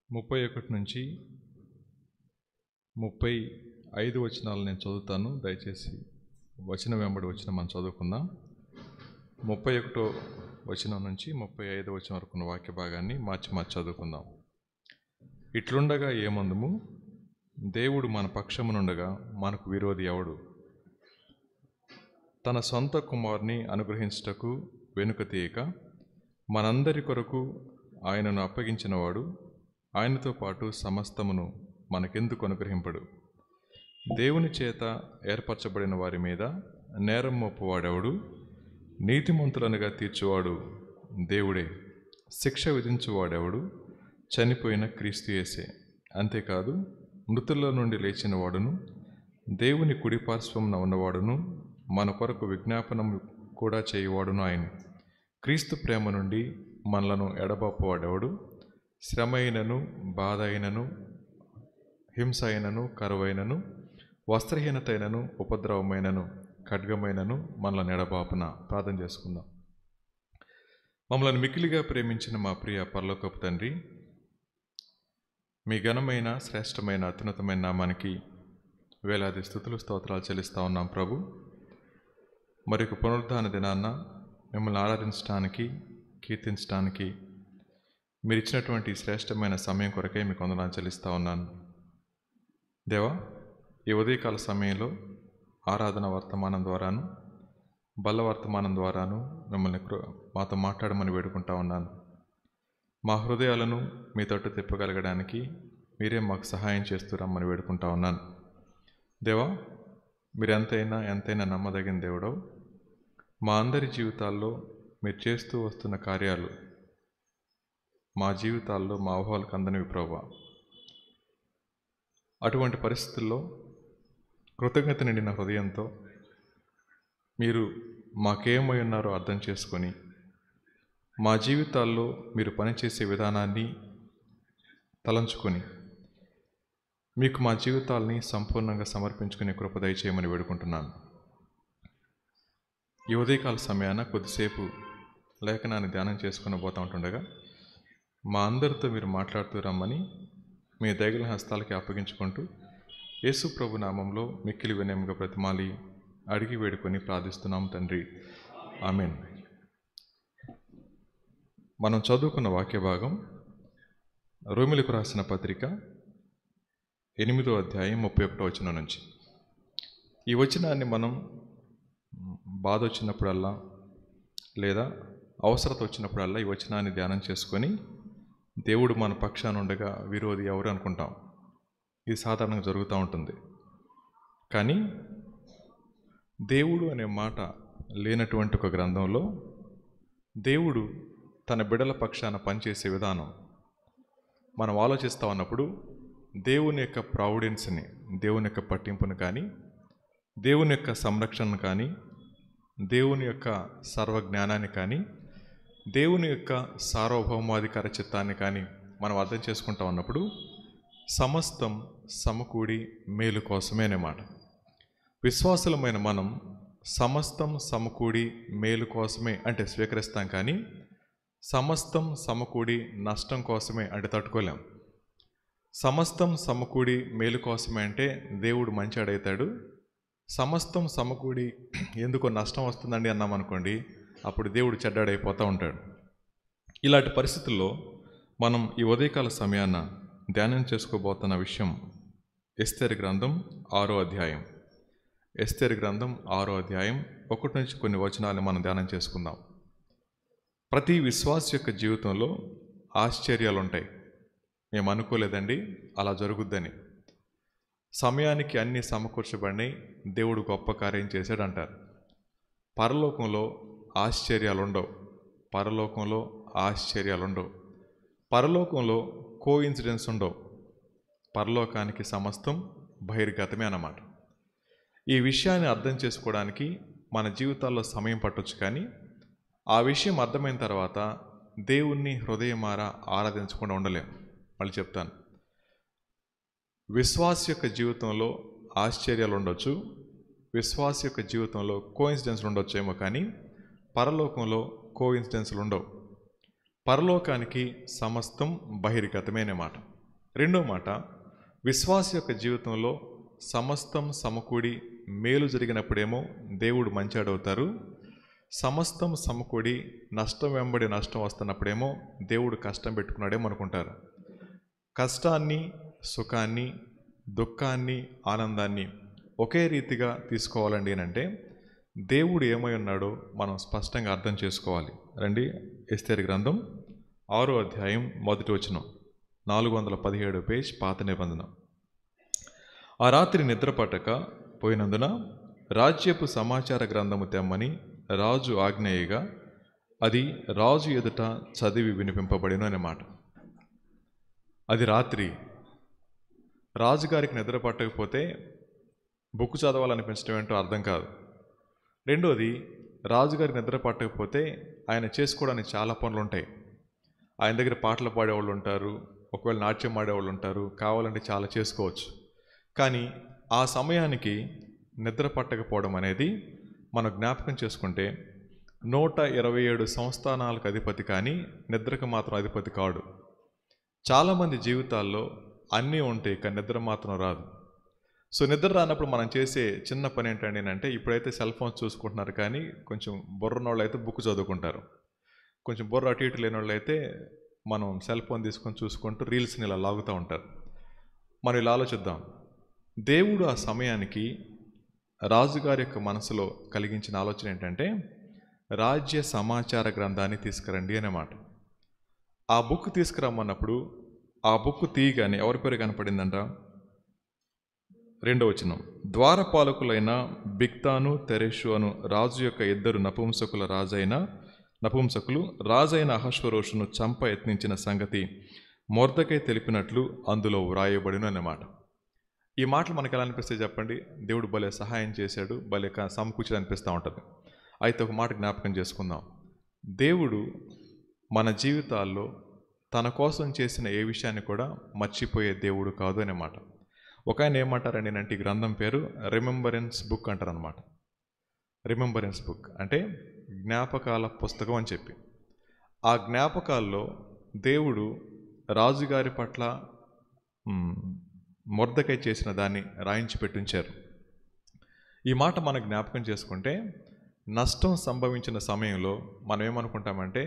31 నుంచి 35 వచనాలు నేను చదువుతాను. దయచేసి వచనం వెంబడి వచ్చిన మనం చదువుకుందాం. 31 వచనం నుంచి 35 వచనం వరకు ఉన్న వాక్య భాగాన్ని మార్చి చదువుకుందాం. ఇట్లుండగా ఏమందుము, దేవుడు మన పక్షమునుండగా మనకు విరోధి ఎవడు? తన సొంత కుమారుని అనుగ్రహించుటకు వెనుక తీయక మనందరి కొరకు ఆయనను అప్పగించినవాడు ఆయనతో పాటు సమస్తమును మనకెందుకు అనుగ్రహింపడు? దేవుని చేత ఏర్పరచబడిన వారి మీద నేరం మోపువాడెవడు? నీతిమంతులనుగా తీర్చువాడు దేవుడే. శిక్ష విధించువాడెవడు? చనిపోయిన క్రీస్తు యేసే. అంతేకాదు, మృతుల్లో నుండి లేచిన వాడును దేవుని కుడిపార్శ్వమున ఉన్నవాడును మన కొరకు విజ్ఞాపనం కూడా చేయువాడును ఆయన. క్రీస్తు ప్రేమ నుండి మనలను ఎడబాపువాడెవడు? శ్రమ అయినను, బాధ అయినను, హింస అయినను, కరువైనను, వస్త్రహీనత అయినను, ఉపద్రవమైనను, ఖడ్గమైనను మనలను ఎడబాపున. ప్రార్థన చేసుకుందాం. మమ్మల్ని మిక్కిలిగా ప్రేమించిన మా ప్రియ పరలోకపు తండ్రి, మీ ఘనమైన, శ్రేష్టమైన, అత్యున్నతమైన నామానికి వేలాది స్తుతులు, స్తోత్రాలు చెల్లిస్తూ ఉన్నాం ప్రభు. మరొక పునరుద్ధాన దినాన్న మిమ్మల్ని ఆరాధించడానికి, కీర్తించడానికి మీరు ఇచ్చినటువంటి శ్రేష్టమైన సమయం కొరకై మీకు వందనాలు చెల్లిస్తూ ఉన్నాను. దేవా, ఈ ఉదయకాల సమయంలో ఆరాధన వర్తమానం ద్వారాను, బల్ల వర్తమానం ద్వారాను మిమ్మల్ని మాతో మాట్లాడమని వేడుకుంటా ఉన్నాను. మా హృదయాలను మీ తట్టు తిప్పగలగడానికి మీరే మాకు సహాయం చేస్తూ రమ్మని వేడుకుంటా ఉన్నాను. దేవా, మీరు ఎంతైనా నమ్మదగిన దేవుడవు. మా అందరి జీవితాల్లో మీరు చేస్తూ వస్తున్న కార్యాలు మా జీవితాల్లో మా ఊహలకు అందనివి ప్రభువా. అటువంటి పరిస్థితుల్లో కృతజ్ఞత నిండిన హృదయంతో మీరు మాకేమై ఉన్నారో అర్థం చేసుకొని మా జీవితాల్లో మీరు పనిచేసే విధానాన్ని తలంచుకొని మీకు మా జీవితాల్ని సంపూర్ణంగా సమర్పించుకునే కృప దయచేయమని వేడుకుంటున్నాను. ఈ ఉదయకాల సమయాన కొద్దిసేపు లేఖనాన్ని ధ్యానం చేసుకుని పోతూ ఉంటుండగా మా అందరితో మీరు మాట్లాడుతూ రమ్మని మీ దయగల హస్తాలకి అప్పగించుకుంటూ యేసు ప్రభు నామంలో మిక్కిలి వినయంగా బ్రతిమాలి అడిగి వేడుకొని ప్రార్థిస్తున్నాం తండ్రి, ఆమేన్. మనం చదువుకున్న వాక్య భాగం రోమీయులకు రాసిన పత్రిక 8వ అధ్యాయం 31వ వచనం నుంచి. ఈ వచనాన్ని మనం బాధ వచ్చినప్పుడల్లా లేదా అవసరత వచ్చినప్పుడల్లా ఈ వచనాన్ని ధ్యానం చేసుకొని దేవుడు మన పక్షాన ఉండగా విరోధి ఎవరు అనుకుంటాం. ఇది సాధారణంగా జరుగుతూ ఉంటుంది. కానీ దేవుడు అనే మాట లేనటువంటి ఒక గ్రంథంలో దేవుడు తన బిడ్డల పక్షాన పనిచేసే విధానం మనం ఆలోచిస్తూ ఉన్నప్పుడు దేవుని యొక్క ప్రావిడెన్స్ని, దేవుని యొక్క పట్టింపును కానీ, దేవుని యొక్క సంరక్షణను కానీ, దేవుని యొక్క సర్వజ్ఞానాన్ని కానీ, దేవుని యొక్క సార్వభౌమాధికార చిత్తాన్ని కానీ మనం అర్థం చేసుకుంటా ఉన్నప్పుడు సమస్తం సమకూడి మేలు కోసమే అన్నమాట. విశ్వాసులమైన మనం సమస్తం సమకూడి మేలు కోసమే అంటే స్వీకరిస్తాం, కానీ సమస్తం సమకూడి నష్టం కోసమే అంటే తట్టుకోలేం. సమస్తం సమకూడి మేలు కోసమే అంటే దేవుడు మంచివాడవుతాడు. సమస్తం సమకూడి ఎందుకో నష్టం వస్తుందండి అన్నామనుకోండి, అప్పుడు దేవుడు చెడ్డాడైపోతూ ఉంటాడు. ఇలాంటి పరిస్థితుల్లో మనం ఈ ఉదయకాల సమయాన ధ్యానం చేసుకోబోతున్న విషయం ఎస్తేరు గ్రంథం 6వ అధ్యాయం. ఎస్తేరు గ్రంథం 6వ అధ్యాయం 1 నుంచి కొన్ని వచనాలు మనం ధ్యానం చేసుకుందాం. ప్రతి విశ్వాస యొక్క జీవితంలో ఆశ్చర్యాలు ఉంటాయి. మేము అనుకోలేదండి అలా జరుగుద్దని. సమయానికి అన్నీ సమకూర్చబడినాయి, దేవుడు గొప్ప కార్యం చేశాడు అంటారు. పరలోకంలో ఆశ్చర్యాలు ఉండవు. పరలోకంలో ఆశ్చర్యాలు ఉండవు. పరలోకంలో కోఇన్సిడెన్స్ ఉండవు. పరలోకానికి సమస్తం బహిర్గతమే అన్నమాట. ఈ విషయాన్ని అర్థం చేసుకోవడానికి మన జీవితాల్లో సమయం పట్టొచ్చు, కానీ ఆ విషయం అర్థమైన తర్వాత దేవుణ్ణి హృదయమారా ఆరాధించకుండా ఉండలేం. మళ్ళీ చెప్తాను, విశ్వాస యొక్క జీవితంలో ఆశ్చర్యాలు ఉండొచ్చు, విశ్వాస యొక్క జీవితంలో కోఇన్సిడెన్స్లు ఉండొచ్చేమో, కానీ పరలోకంలో కోఇన్సిడెన్స్లు ఉండవు. పరలోకానికి సమస్తం బహిర్గతమేనమాట. రెండో మాట, విశ్వాస యొక్క జీవితంలో సమస్తం సమకూడి మేలు జరిగినప్పుడేమో దేవుడు మంచాడవుతారు, సమస్తం సమకూడి నష్టం వెంబడి నష్టం వస్తున్నప్పుడేమో దేవుడు కష్టం పెట్టుకున్నాడేమో అనుకుంటారు. కష్టాన్ని, సుఖాన్ని, దుఃఖాన్ని, ఆనందాన్ని ఒకే రీతిగా తీసుకోవాలండి అంటే దేవుడు ఏమై ఉన్నాడో మనం స్పష్టంగా అర్థం చేసుకోవాలి. రండి, ఎస్తేరు గ్రంథం 6వ అధ్యాయం 1వ వచనం, 417 పేజ్, పాత నిబంధన. ఆ రాత్రి నిద్ర పట్టక పోయినందున రాజ్యపు సమాచార గ్రంథము తెమ్మని రాజు ఆజ్ఞేయగా అది రాజు ఎదుట చదివి వినిపింపబడిను అనే మాట. అది రాత్రి రాజుగారికి నిద్ర పట్టకపోతే బుక్ చదవాలనిపించడం ఏంటో అర్థం కాదు. రెండోది, రాజుగారికి నిద్ర పట్టకపోతే ఆయన చేసుకోవడానికి చాలా పనులు ఉంటాయి. ఆయన దగ్గర పాటలు పాడేవాళ్ళు ఉంటారు, ఒకవేళ నాట్యం ఆడేవాళ్ళు ఉంటారు, కావాలంటే చాలా చేసుకోవచ్చు. కానీ ఆ సమయానికి నిద్ర పట్టకపోవడం అనేది మనం జ్ఞాపకం చేసుకుంటే 127 సంస్థానాలకు అధిపతి కానీ నిద్రకు మాత్రం అధిపతి కాడు. చాలామంది జీవితాల్లో అన్నీ ఉంటాయి కానీ నిద్ర మాత్రం రాదు. సో నిద్ర రానప్పుడు మనం చేసే చిన్న పని ఏంటండి అంటే, ఇప్పుడైతే సెల్ ఫోన్స్ చూసుకుంటున్నారు కానీ కొంచెం బుర్రనోళ్ళు అయితే బుక్ చదువుకుంటారు, కొంచెం బుర్ర అటు ఇటు లేని వాళ్ళు అయితే మనం సెల్ ఫోన్ తీసుకొని చూసుకుంటూ రీల్స్ని ఇలా లాగుతూ ఉంటారు. మనం ఇలా ఆలోచిద్దాం, దేవుడు ఆ సమయానికి రాజుగారి యొక్క మనసులో కలిగించిన ఆలోచన ఏంటంటే రాజ్య సమాచార గ్రంథాన్ని తీసుకురండి అన్నమాట. ఆ బుక్ తీసుకురమ్మన్నప్పుడు ఆ బుక్ తీయగానే ఎవరి పేరు కనపడిందంట? 2వ వచనం, ద్వారపాలకులైన బిక్తాను తెరెషు అను రాజు యొక్క 2 నపుంసకులు రాజైన అహష్వరోషును చంప యత్నించిన సంగతి మొర్దెకై తెలిపినట్లు అందులో వ్రాయబడిను అన్నమాట. ఈ మాటలు మనకు ఎలా అనిపిస్తాయి చెప్పండి? దేవుడు భలే సహాయం చేశాడు, భలే సమకూర్చి అనిపిస్తూ ఉంటుంది. అయితే ఒక మాట జ్ఞాపకం చేసుకుందాం, దేవుడు మన జీవితాల్లో తన కోసం చేసిన ఏ విషయాన్ని కూడా మర్చిపోయే దేవుడు కాదు అన్నమాట. ఒక ఆయన ఏమంటారండి అంటే, ఈ గ్రంథం పేరు రిమెంబరెన్స్ బుక్ అంటారనమాట. రిమెంబరెన్స్ బుక్ అంటే జ్ఞాపకాల పుస్తకం అని చెప్పి. ఆ జ్ఞాపకాల్లో దేవుడు రాజుగారి పట్ల మొర్దెకై చేసిన దాన్ని రాయించి పెట్టించారు. ఈ మాట మనం జ్ఞాపకం చేసుకుంటే నష్టం సంభవించిన సమయంలో మనం ఏమనుకుంటామంటే,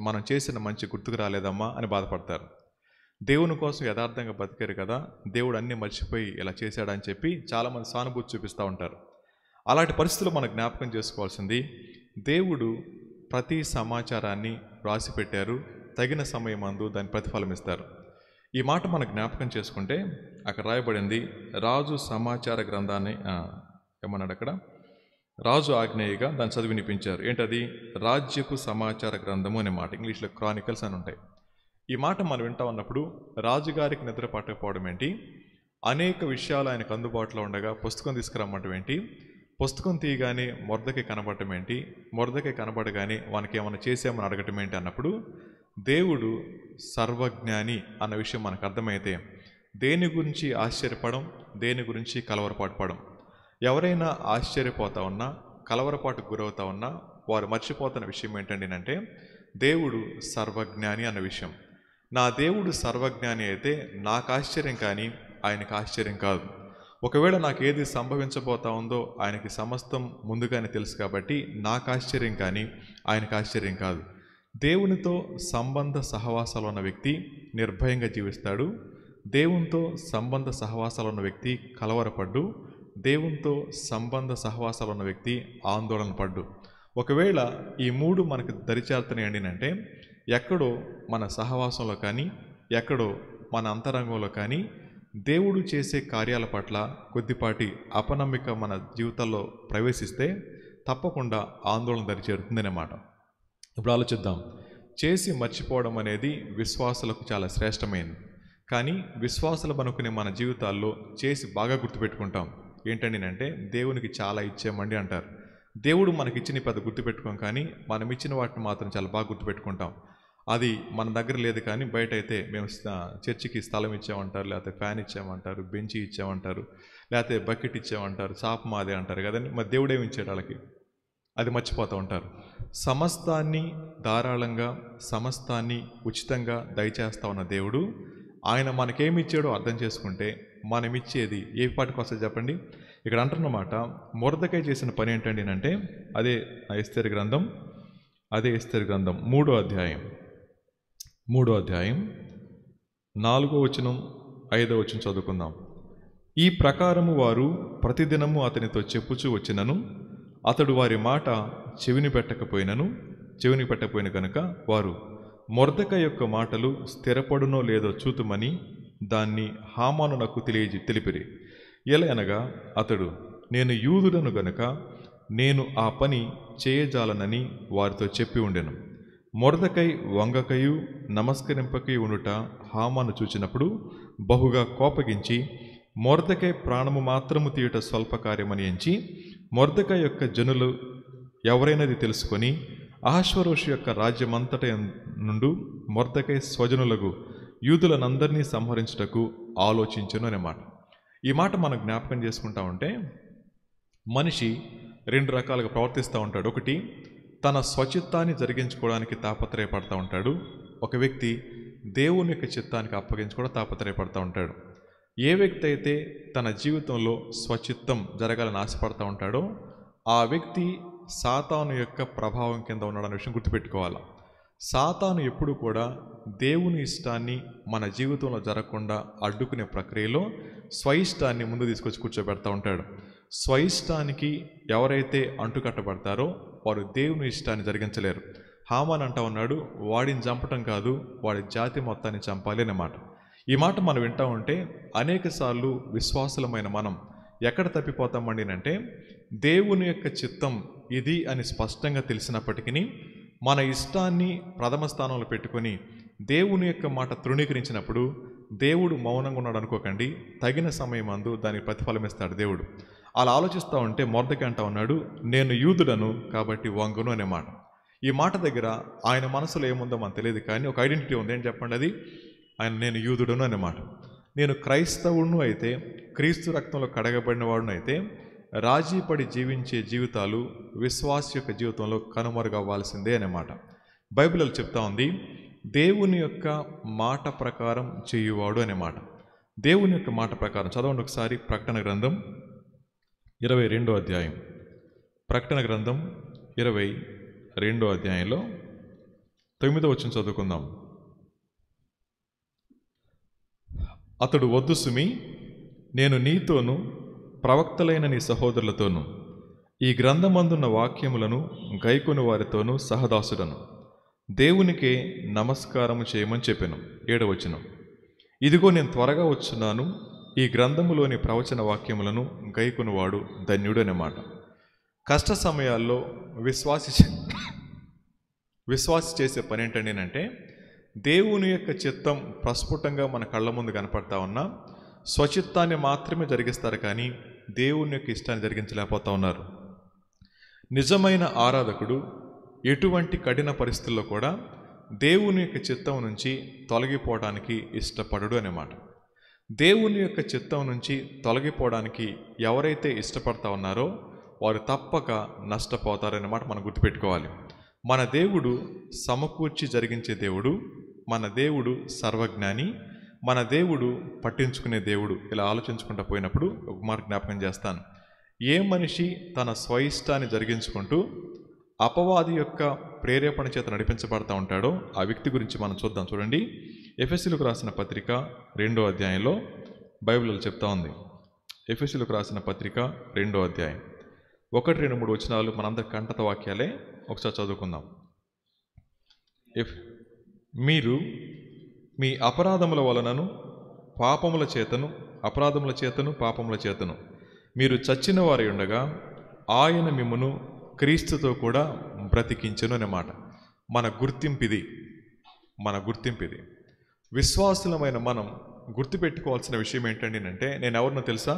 మనం చేసిన మంచి గుర్తుకు రాలేదమ్మా అని బాధపడతారు. దేవుని కోసం యథార్థంగా బతికారు కదా, దేవుడు అన్నీ మర్చిపోయి ఇలా చేశాడని చెప్పి చాలామంది సానుభూతి చూపిస్తూ ఉంటారు. అలాంటి పరిస్థితులు మనం జ్ఞాపకం చేసుకోవాల్సింది, దేవుడు ప్రతి సమాచారాన్ని రాసిపెట్టారు, తగిన సమయమందు దాని ప్రతిఫలం ఇస్తారు. ఈ మాట మనం జ్ఞాపకం చేసుకుంటే అక్కడ రాయబడింది, రాజు సమాచార గ్రంథాన్ని ఏమన్నాడు అక్కడ, రాజు ఆజ్ఞేయగా దాన్ని చదివి వినిపించారు. ఏంటది? రాజ్యపు సమాచార గ్రంథము అనే మాట, ఇంగ్లీష్లో క్రానికల్స్ అని ఉంటాయి. ఈ మాట మనం వింటా ఉన్నప్పుడు రాజుగారికి నిద్ర పట్టకపోవడం ఏంటి, అనేక విషయాలు ఆయనకు అందుబాటులో ఉండగా పుస్తకం తీసుకురమ్మటం ఏంటి, పుస్తకం తీయగానే మొర్దెకై కనబడటం ఏంటి, మొర్దెకై కనబడగానే వానికి ఏమైనా చేసామని అడగటం ఏంటి అన్నప్పుడు దేవుడు సర్వజ్ఞాని అన్న విషయం మనకు అర్థమైతే దేని గురించి ఆశ్చర్యపడం, దేని గురించి కలవరపాటుపడం. ఎవరైనా ఆశ్చర్యపోతా ఉన్నా, కలవరపాటుకు గురవుతా ఉన్నా వారు మర్చిపోతున్న విషయం ఏంటండి అంటే, దేవుడు సర్వజ్ఞాని అన్న విషయం. నా దేవుడు సర్వజ్ఞాని అయితే నాకు ఆశ్చర్యం కానీ ఆయనకు ఆశ్చర్యం కాదు. ఒకవేళ నాకు ఏది సంభవించబోతా ఉందో ఆయనకి సమస్తం ముందుగానే తెలుసు కాబట్టి నాకు ఆశ్చర్యం కానీ ఆయనకు ఆశ్చర్యం కాదు. దేవునితో సంబంధ సహవాసాలు ఉన్న వ్యక్తి నిర్భయంగా జీవిస్తాడు. దేవునితో సంబంధ సహవాసాలు ఉన్న వ్యక్తి కలవరపడ్డు. దేవునితో సంబంధ సహవాసాలు ఉన్న వ్యక్తి ఆందోళన పడ్డు. ఒకవేళ ఈ 3 మనకు దరిచేరుతున్నాయండి అంటే, ఎక్కడో మన సహవాసంలో కానీ, ఎక్కడో మన అంతరంగంలో కానీ దేవుడు చేసే కార్యాల పట్ల కొద్దిపాటి అపనమ్మిక మన జీవితాల్లో ప్రవేశిస్తే తప్పకుండా ఆందోళన దరిచేరుతుందన్నమాట. ఇప్పుడు ఆలోచిద్దాం, చేసి మర్చిపోవడం అనేది విశ్వాసులకు చాలా శ్రేష్టమైనది. కానీ విశ్వాసులు అనుకునే మన జీవితాల్లో చేసి బాగా గుర్తుపెట్టుకుంటాం. ఏంటండి అంటే, దేవునికి చాలా ఇచ్చామండి అంటారు. దేవుడు మనకిచ్చిన పెద్ద గుర్తుపెట్టుకోం, కానీ మనం ఇచ్చిన వాటిని మాత్రం చాలా బాగా గుర్తుపెట్టుకుంటాం. అది మన దగ్గర లేదు కానీ బయట అయితే మేము చర్చికి స్థలం ఇచ్చామంటారు, లేకపోతే ఫ్యాన్ ఇచ్చామంటారు, బెంచి ఇచ్చామంటారు, లేకపోతే బకెట్ ఇచ్చామంటారు, చాప మాదే అంటారు కదండి. మరి దేవుడేమి ఇచ్చాడు వాళ్ళకి? అది మర్చిపోతూ ఉంటారు. సమస్తాన్ని ధారాళంగా, సమస్తాన్ని ఉచితంగా దయచేస్తా ఉన్న దేవుడు ఆయన మనకేమి ఇచ్చాడో అర్థం చేసుకుంటే మనం ఇచ్చేది ఏ పాటికి వస్తుంది చెప్పండి. ఇక్కడ అంటున్నమాట, మొర్దెకై చేసిన పని ఏంటండి అంటే అదే ఎస్తేరు గ్రంథం 3వ అధ్యాయం 4వ వచనం 5వ వచనం చదువుకుందాం. ఈ ప్రకారము వారు ప్రతిదినము అతనితో చెప్పుచూ వచ్చినను అతడు వారి మాట చెవిని పెట్టకపోయిన కనుక వారు మొర్దెకై యొక్క మాటలు స్థిరపడునో లేదో చూతుమని దాన్ని హామానునకు తెలిపిరి. ఎలయనగా అతడు, నేను యూదుడను గనుక నేను ఆ పని చేయజాలనని వారితో చెప్పి ఉండెను. మొర్దెకై వంగకయు నమస్కరింపకయు ఉండుట హామాను చూచినప్పుడు బహుగా కోపగించి మొర్దెకై ప్రాణము మాత్రము తీయుట స్వల్ప కార్యమని ఎంచి మొర్దెకై యొక్క జనులు ఎవరైనది తెలుసుకొని అహష్వేరోషు యొక్క రాజ్యమంతట నుండి మొర్దెకై స్వజనులకు యూదులనందరినీ సంహరించుటకు ఆలోచించెను అనే మాట. ఈ మాట మనం జ్ఞాపకం చేసుకుంటా ఉంటే మనిషి 2 రకాలుగా ప్రవర్తిస్తూ ఉంటాడు. ఒకటి, తన స్వచిత్తాన్ని జరిగించుకోవడానికి తాపత్రయపడతా ఉంటాడు. ఒక వ్యక్తి దేవుని యొక్క చిత్తానికి అప్పగించుకోవడం తాపత్రయపడతా ఉంటాడు. ఏ వ్యక్తి అయితే తన జీవితంలో స్వచిత్తం జరగాలని ఆశపడతా ఉంటాడో ఆ వ్యక్తి సాతాను యొక్క ప్రభావం కింద ఉన్నాడనే విషయం గుర్తుపెట్టుకోవాలి. సాతాను ఎప్పుడు కూడా దేవుని ఇష్టాన్ని మన జీవితంలో జరగకుండా అడ్డుకునే ప్రక్రియలో స్వయిష్టాన్ని ముందు తీసుకొచ్చి కూర్చోబెడతా ఉంటాడు. స్వయిష్టానికి ఎవరైతే అంటుకట్టబడతారో వారు దేవుని ఇష్టాన్ని జరిగించలేరు. హామాన్ అంటా ఉన్నాడు, వాడిని చంపటం కాదు, వాడి జాతి మొత్తాన్ని చంపాలి అన్నమాట. ఈ మాట మనం వింటా ఉంటే అనేక సార్లు విశ్వాసులమైన మనం ఎక్కడ తప్పిపోతామండి అంటే, దేవుని యొక్క చిత్తం ఇది అని స్పష్టంగా తెలిసినప్పటికీ మన ఇష్టాన్ని ప్రథమ స్థానంలో పెట్టుకొని దేవుని యొక్క మాట తృణీకరించినప్పుడు దేవుడు మౌనంగా ఉన్నాడు అనుకోకండి, తగిన సమయం అందు దానికి ప్రతిఫలం ఇస్తాడు దేవుడు. అలా ఆలోచిస్తూ ఉంటే మొర్దెకై అంటా ఉన్నాడు, నేను యూదుడను కాబట్టి వంగును అనే మాట. ఈ మాట దగ్గర ఆయన మనసులో ఏముందో మనకు తెలియదు, కానీ ఒక ఐడెంటిటీ ఉంది. ఏం చెప్పండి అది? నేను యూదుడను అనే మాట. నేను క్రైస్తవుడును అయితే, క్రీస్తు రక్తంలో కడగబడిన వాడును అయితే, రాజీపడి జీవించే జీవితాలు విశ్వాస యొక్క జీవితంలో కనుమరుగవ్వాల్సిందే అనే మాట. బైబిల్లో చెప్తా ఉంది, దేవుని యొక్క మాట ప్రకారం చేయువాడు అనే మాట. దేవుని యొక్క మాట ప్రకారం చదవండి ఒకసారి. ప్రకటన గ్రంథం 22వ అధ్యాయం. ప్రకటన గ్రంథం 22వ అధ్యాయంలో 9వ వచనం చదువుకుందాం. అతడు, వద్దు సుమి, నేను నీతోనూ ప్రవక్తలైన నీ సహోదరులతోనూ ఈ గ్రంథమందున్న వాక్యములను గైకొని వారితోనూ సహదాసుడను, దేవునికే నమస్కారము చేయమని చెప్పాను. 7వ వచనం. ఇదిగో నేను త్వరగా వచ్చున్నాను, ఈ గ్రంథములోని ప్రవచన వాక్యములను గైకొనివాడు ధన్యుడు అనే మాట. కష్ట సమయాల్లో విశ్వాసి చేసే పని ఏంటంటే, దేవుని యొక్క చిత్తం ప్రస్ఫుటంగా మన కళ్ళ ముందు కనపడతా ఉన్నా స్వచిత్తాన్ని మాత్రమే జరిగిస్తారు, కానీ దేవుని యొక్క ఇష్టాన్ని జరిగించలేకపోతా ఉన్నారు. నిజమైన ఆరాధకుడు ఎటువంటి కఠిన పరిస్థితుల్లో కూడా దేవుని యొక్క చిత్తం నుంచి తొలగిపోవడానికి ఇష్టపడడు అనే మాట. దేవుని యొక్క చిత్తం నుంచి తొలగిపోవడానికి ఎవరైతే ఇష్టపడతా ఉన్నారో వారు తప్పక నష్టపోతారనే మాట మనం గుర్తుపెట్టుకోవాలి. మన దేవుడు సమకూర్చి జరిగించే దేవుడు, మన దేవుడు సర్వజ్ఞాని, మన దేవుడు పట్టించుకునే దేవుడు. ఇలా ఆలోచించుకుంటూ పోయినప్పుడు ఒక మాట జ్ఞాపకం చేస్తాను. ఏ మనిషి తన స్వయిష్టాన్ని జరిగించుకుంటూ అపవాది యొక్క ప్రేరేపణ చేత నడిపించబడతా ఉంటాడో ఆ వ్యక్తి గురించి మనం చూద్దాం. చూడండి, ఎఫెసీయులకు రాసిన పత్రిక 2వ అధ్యాయంలో బైబిల్లో చెప్తా ఉంది. ఎఫెసీయులకు రాసిన పత్రిక 2వ అధ్యాయం 1, 2, 3 వచనాలు మనందరి కంఠత వాక్యాలే. ఒకసారి చదువుకుందాం. మీరు మీ అపరాధముల వలనను పాపముల చేతను మీరు చచ్చిన వారి ఉండగా ఆయన మిమ్మును క్రీస్తుతో కూడా బ్రతికించెను అనే మాట. మన గుర్తింపిది. విశ్వాసులమైన మనం గుర్తుపెట్టుకోవాల్సిన విషయం ఏంటంటే, నేను ఎవరినో తెలుసా?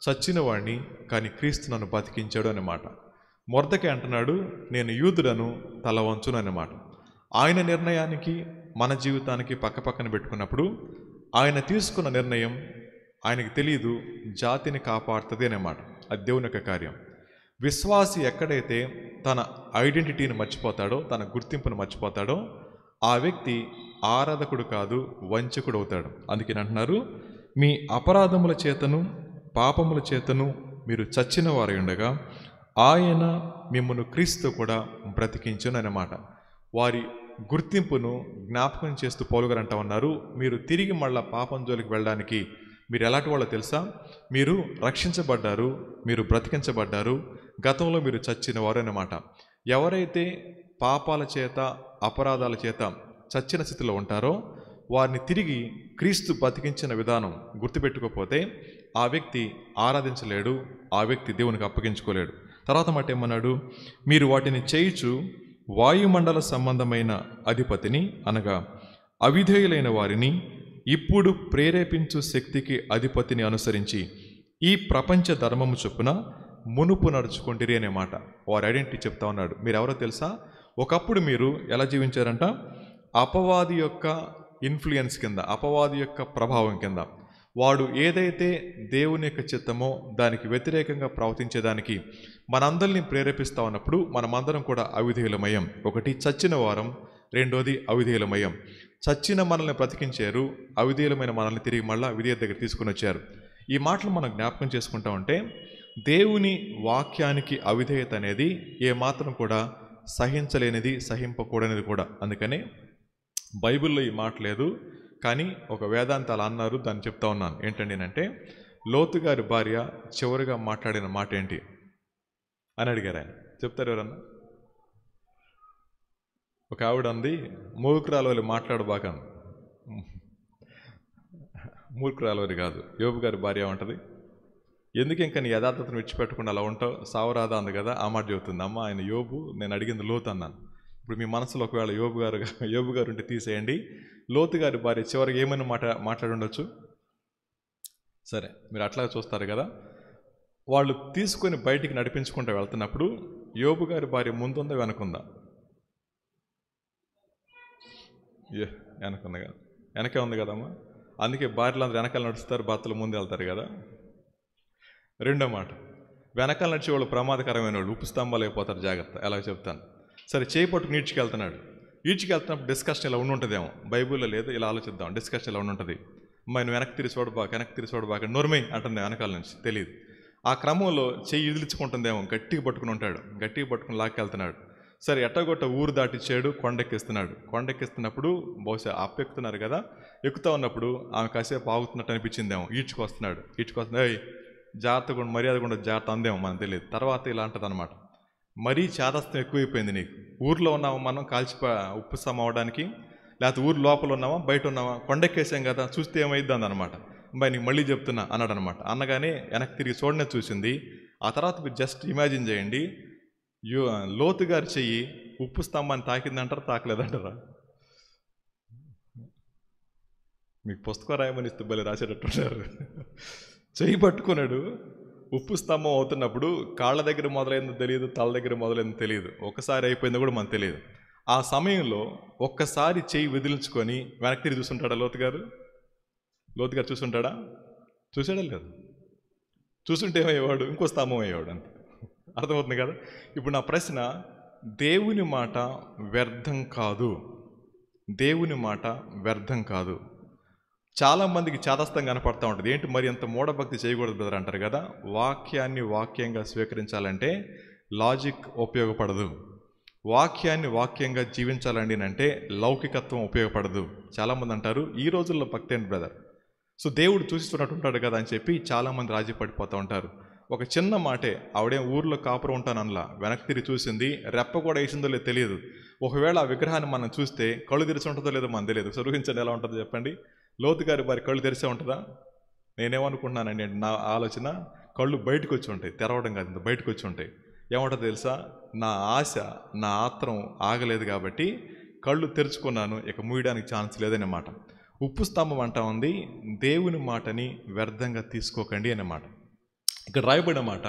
చచ్చిన వాడిని, కానీ క్రీస్తు నన్ను బతికించాడు అన్నమాట. మొర్దెకై అంటున్నాడు, నేను యూదుడను, తల వంచును అన్నమాట. ఆయన నిర్ణయానికి మన జీవితానికి పక్కపక్కన పెట్టుకున్నప్పుడు ఆయన తీసుకున్న నిర్ణయం ఆయనకి తెలియదు, జాతిని కాపాడుతుంది అన్నమాట. అది దేవుని యొక్క కార్యం. విశ్వాసి ఎక్కడైతే తన ఐడెంటిటీని మర్చిపోతాడో, తన గుర్తింపును మర్చిపోతాడో, ఆ వ్యక్తి ఆరాధకుడు కాదు, వంచకుడు అవుతాడు. అందుకని అంటున్నారు, మీ అపరాధముల చేతను పాపముల చేతను మీరు చచ్చిన వారై ఉండగా ఆయన మిమ్మల్ని క్రీస్తు కూడా బ్రతికించును అన్నమాట. వారి గుర్తింపును జ్ఞాపకం చేస్తూ పౌలు గారు అంటా ఉన్నారు, మీరు తిరిగి మళ్ళా పాపం జోలికి వెళ్ళడానికి మీరు ఎలాంటి వాళ్ళో తెలుసా? మీరు రక్షించబడ్డారు, మీరు బ్రతికించబడ్డారు, గతంలో మీరు చచ్చిన వారు అన్నమాట. ఎవరైతే పాపాల చేత అపరాధాల చేత చచ్చిన స్థితిలో ఉంటారో వారిని తిరిగి క్రీస్తు బతికించిన విధానం గుర్తుపెట్టుకోకపోతే ఆ వ్యక్తి ఆరాధించలేడు, ఆ వ్యక్తి దేవునికి అప్పగించుకోలేడు. తర్వాత మాట ఏమన్నాడు? మీరు వాటిని చేయుచు వాయుమండల సంబంధమైన అధిపతిని అనగా అవిధేయులైన వారిని ఇప్పుడు ప్రేరేపించు శక్తికి అధిపతిని అనుసరించి ఈ ప్రపంచ ధర్మము చొప్పున మునుపు నడుచుకుంటారు అనే మాట. వారి ఐడెంటిటీ చెప్తా ఉన్నాడు. మీరు ఎవరో తెలుసా? ఒకప్పుడు మీరు ఎలా జీవించారంట? అపవాది యొక్క ఇన్ఫ్లుయెన్స్ కింద, అపవాది యొక్క ప్రభావం కింద. వాడు ఏదైతే దేవుని యొక్క చిత్తమో దానికి వ్యతిరేకంగా ప్రవర్తించేదానికి మనందరినీ ప్రేరేపిస్తూ ఉన్నప్పుడు మనమందరం కూడా అవిధేయులమయం. ఒకటి చచ్చిన వారం, రెండోది అవిధేయులమయం. చచ్చిన మనల్ని బ్రతికించారు, అవిధేయులమైన మనల్ని తిరిగి మళ్ళీ విధేయత దగ్గర తీసుకుని వచ్చారు. ఈ మాటలు మనం జ్ఞాపకం చేసుకుంటా ఉంటే దేవుని వాక్యానికి అవిధేయత అనేది ఏమాత్రం కూడా సహించలేనిది, సహింపకూడనిది కూడా. అందుకనే బైబిల్లో ఈ మాట లేదు, కానీ ఒక వేదాంతాలు అన్నారు, దాన్ని చెప్తా ఉన్నాను. ఏంటండి అంటే, లోతు గారి భార్య చివరిగా మాట్లాడిన మాట ఏంటి అని అడిగారు ఆయన. చెప్తారు ఎవరన్నా? ఒక ఆవిడ అంది, మూర్ఖురాలు మాట్లాడబాక. మూర్ఖురాలు కాదు, యోబు గారి భార్య ఉంటుంది. ఎందుకు ఇంకా నీ యథార్థతను విడిచిపెట్టకుండా అలా ఉంటావు, సావరాదా అంది కదా. ఆ మాట చెబుతుంది, అమ్మ ఆయన యోబు, నేను అడిగింది లోతు అన్నాను. ఇప్పుడు మీ మనసులో ఒకవేళ యోబు గారు ఉంటే తీసేయండి. లోతు గారి భార్య చివరికి ఏమైనా మాట్లాడి ఉండొచ్చు. సరే, మీరు అట్లా చూస్తారు కదా. వాళ్ళు తీసుకొని బయటికి నడిపించుకుంటూ వెళ్తున్నప్పుడు యోబు గారి భార్య ముందుందా వెనకుందా? వెనకుంది కదా, వెనకే ఉంది కదమ్మా. అందుకే భార్యలు అందరూ వెనకాల నడుస్తారు, భర్తలు ముందు వెళ్తారు కదా. రెండో మాట, వెనకాల నడిచే వాళ్ళు ప్రమాదకరమైన వాళ్ళు, ఉప్పు స్తంభాలు అయిపోతారు, జాగ్రత్త. ఎలా చెప్తాను. సరే, చేయి పట్టుకుని ఈడ్చుకెళ్తున్నాడు. ఈడ్చుకెళ్తున్నప్పుడు డిస్కషన్ ఇలా ఉంటుందేమో, బైబిల్లో లేదు, ఇలా ఆలోచిద్దాం. డిస్కషన్ ఇలా ఉంటుంది. అమ్మాయి నువ్వు వెనక్కి తిరిగి చూడబాక నోర్మై అంటుంది వెనకాల నుంచి, తెలియదు. ఆ క్రమంలో చెయ్యి ఇదిలించుకుంటుందేమో, గట్టిగా పట్టుకుని ఉంటాడు, గట్టిగా పట్టుకుని లాక్కెళ్తున్నాడు. సరే, ఎట్టగొట్ట ఊరు దాటిచ్చాడు, కొండెక్కిస్తున్నప్పుడు బహుశా అప్పెక్కుతున్నారు కదా, ఎక్కుతా ఉన్నప్పుడు ఆమె కాసేపు ఆగుతున్నట్టు అనిపించిందేమో. ఈడ్చుకొస్తున్నాడు, జాగ్రత్తగా మర్యాద కూడా జాగ్రత్త అందేమో, మనకు తెలియదు. తర్వాత ఇలా అంటుంది అనమాట, మరీ చేదస్తం ఎక్కువైపోయింది నీకు. ఊర్లో ఉన్నామా మనం ఉప్పు సమ అవడానికి, లేకపోతే ఊరు లోపల ఉన్నామా బయట ఉన్నామా, కొండెక్కేసాం కదా, చూస్తే ఏమైద్ది అందనమాట. అబ్బాయి నీకు మళ్ళీ చెప్తున్నా అన్నాడు అనమాట. అన్నగానే వెనక్కి తిరిగి చూడనే చూసింది. ఆ తర్వాత మీరు జస్ట్ ఇమాజిన్ చేయండి, లోతు గారి చెయ్యి ఉప్పు స్తంభాన్ని తాకిందంటారా, తాకలేదంటారా? మీకు పుస్తకం రాయమని ఇస్తే బలి రాసేటట్టున్నారు. చెయ్యి పట్టుకున్నాడు, ఉప్పు స్తంభం అవుతున్నప్పుడు కాళ్ళ దగ్గర మొదలైందో తెలియదు, తల దగ్గర మొదలైందో తెలియదు, ఒకసారి అయిపోయిందో కూడా మనకు తెలియదు. ఆ సమయంలో ఒక్కసారి చెయ్యి విదిలించుకొని వెనక్కి తిరిగి చూసుంటాడా లోతు గారు చూసుంటాడా? చూసాడా? లేదు. చూసుంటే ఏమయ్యేవాడు? ఇంకో స్తంభం అయ్యేవాడు. అంతే. అర్థమవుతుంది కదా. ఇప్పుడు నా ప్రశ్న, దేవుని మాట వ్యర్థం కాదు, దేవుని మాట వ్యర్థం కాదు. చాలామందికి చాదస్తం కనపడతా ఉంటుంది. ఏంటి మరి అంత మూఢభక్తి చేయకూడదు బ్రదర్ అంటారు కదా. వాక్యాన్ని వాక్యంగా స్వీకరించాలంటే లాజిక్ ఉపయోగపడదు, వాక్యాన్ని వాక్యంగా జీవించాలండి అంటే లౌకికత్వం ఉపయోగపడదు. చాలామంది అంటారు ఈ రోజుల్లో భక్తి ఏంటి బ్రదర్, సో దేవుడు చూసిస్తున్నట్టు ఉంటాడు కదా అని చెప్పి చాలామంది రాజీ పడిపోతూ ఉంటారు. ఒక చిన్న మాటే, ఆవిడేం ఊర్లో కాపురం ఉంటానలా, వెనక్కి తిరిగి చూసింది, రెప్ప కూడా వేసిందో లేదో తెలియదు. ఒకవేళ ఆ విగ్రహాన్ని మనం చూస్తే కళ్ళు తెరిచి ఉంటుందో లేదో మనకు తెలియదు. ఊహించండి ఎలా ఉంటుందో చెప్పండి. లోతు గారి వారి కళ్ళు తెరిసే ఉంటుందా? నేనేమనుకుంటున్నానండి, నా ఆలోచన కళ్ళు బయటకు వచ్చి ఉంటాయి, తెరవడం కాదు, బయటకు వచ్చి ఉంటాయి. ఏమంటుందో తెలుసా, నా ఆశ, నా ఆత్రం ఆగలేదు కాబట్టి కళ్ళు తెరుచుకున్నాను, ఇక మూయడానికి ఛాన్స్ లేదన్నమాట. ఉప్పు స్తంభం అంటా ఉంది, దేవుని మాటని వ్యర్థంగా తీసుకోకండి అన్నమాట. ఇక్కడ రాయబడిన మాట,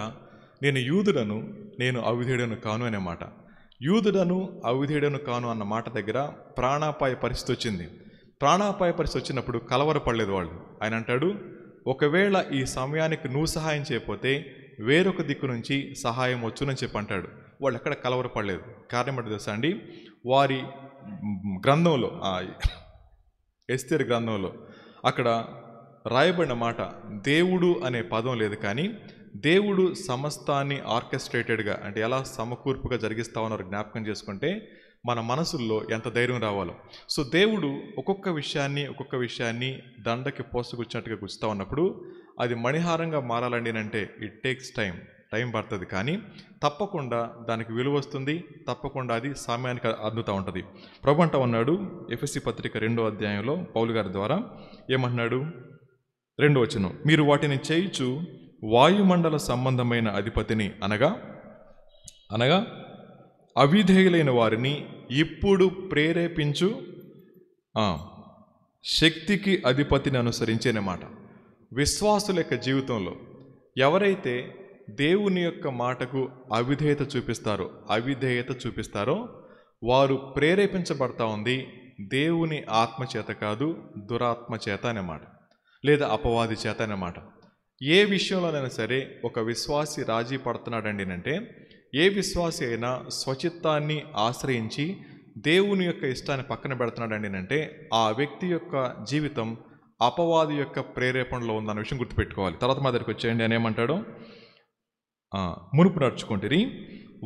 నేను యూదుడను, నేను అవిధేయుడను కాను అనే మాట. యూదుడను అవిధేయుడను కాను అన్న మాట దగ్గర ప్రాణాపాయ పరిస్థితి వచ్చింది. ప్రాణాపాయ పరిస్థితి వచ్చినప్పుడు కలవరపడలేదు వాళ్ళు. ఆయన అంటాడు, ఒకవేళ ఈ సమయానికి నువ్వు సహాయం చేయకపోతే వేరొక దిక్కు నుంచి సహాయం వచ్చునని చెప్పి అంటాడు. వాళ్ళు ఎక్కడ కలవరపడలేదు. కారణం ఏంటో తెలుసా అండి, వారి గ్రంథంలో ఎస్తేరు గ్రంథంలో అక్కడ రాయబడిన మాట దేవుడు అనే పదం లేదు, కానీ దేవుడు సమస్తాన్ని ఆర్కెస్ట్రేటెడ్గా అంటే ఎలా సమకూర్పుగా జరిగిస్తా ఉన్నారు జ్ఞాపకం చేసుకుంటే మన మనసుల్లో ఎంత ధైర్యం రావాలో. సో దేవుడు ఒక్కొక్క విషయాన్ని దండకి పోసుకొచ్చినట్టుగా గుచ్చుతా ఉన్నప్పుడు అది మణిహారంగా మారాలండి అంటే ఇట్ టేక్స్ టైం పడుతుంది, కానీ తప్పకుండా దానికి విలువ వస్తుంది, తప్పకుండా అది సమయానికి అందుతూ ఉంటుంది. ప్రభు అంటా ఉన్నాడు ఎఫెసీ పత్రిక 2వ అధ్యాయంలో పౌలు గారి ద్వారా ఏమంటున్నాడు, 2వ వచనం, మీరు వాటిని చేయుచు వాయుమండల సంబంధమైన అధిపతిని అనగా అవిధేయులైన వారిని ఇప్పుడు ప్రేరేపించు శక్తికి అధిపతిని అనుసరించేనమాట. విశ్వాసుల యొక్క జీవితంలో ఎవరైతే దేవుని యొక్క మాటకు అవిధేయత చూపిస్తారో వారు ప్రేరేపించబడతా ఉంది దేవుని ఆత్మచేత కాదు, దురాత్మచేత అన్నమాట, లేదా అపవాది చేత అన్నమాట. ఏ విషయంలోనైనా సరే ఒక విశ్వాసి రాజీ పడుతున్నాడండి అంటే, ఏ విశ్వాసి అయినా స్వచిత్తాన్ని ఆశ్రయించి దేవుని యొక్క ఇష్టాన్ని పక్కన పెడుతున్నాడండి అంటే ఆ వ్యక్తి యొక్క జీవితం అపవాది యొక్క ప్రేరేపణలో ఉందన్న విషయం గుర్తుపెట్టుకోవాలి. తర్వాత మా దగ్గరికి వచ్చేయండి అని ఏమంటాడు, మునుపు నడుచుకుంటురి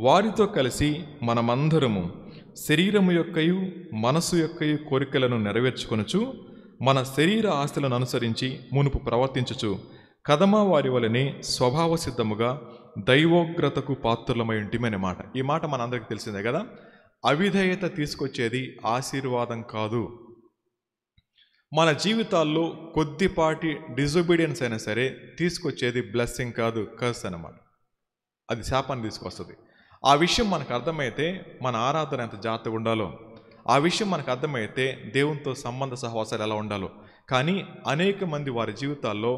వారితో కలిసి మనమందరము శరీరము యొక్కయు మనసు యొక్కయు కోరికలను నెరవేర్చుకొనుచు మన శరీర ఆస్తులను అనుసరించి మునుపు ప్రవర్తించుచు కదమా వారి వలనే స్వభావ సిద్ధముగా దైవోగ్రతకు పాత్రులమై ఉంటిమనే మాట. ఈ మాట మనందరికీ తెలిసిందే కదా. అవిధేయత తీసుకొచ్చేది ఆశీర్వాదం కాదు. మన జీవితాల్లో కొద్దిపాటి డిజొబీడియన్స్ అయినా సరే తీసుకొచ్చేది బ్లెస్సింగ్ కాదు, కర్స్ అన్నమాట. అది శాపాన్ని తీసుకొస్తుంది. ఆ విషయం మనకు అర్థమైతే మన ఆరాధన ఎంత జాగ్రత్తగా ఉండాలో, ఆ విషయం మనకు అర్థమైతే దేవునితో సంబంధ సహవాసాలు ఎలా ఉండాలో. కానీ అనేక మంది వారి జీవితాల్లో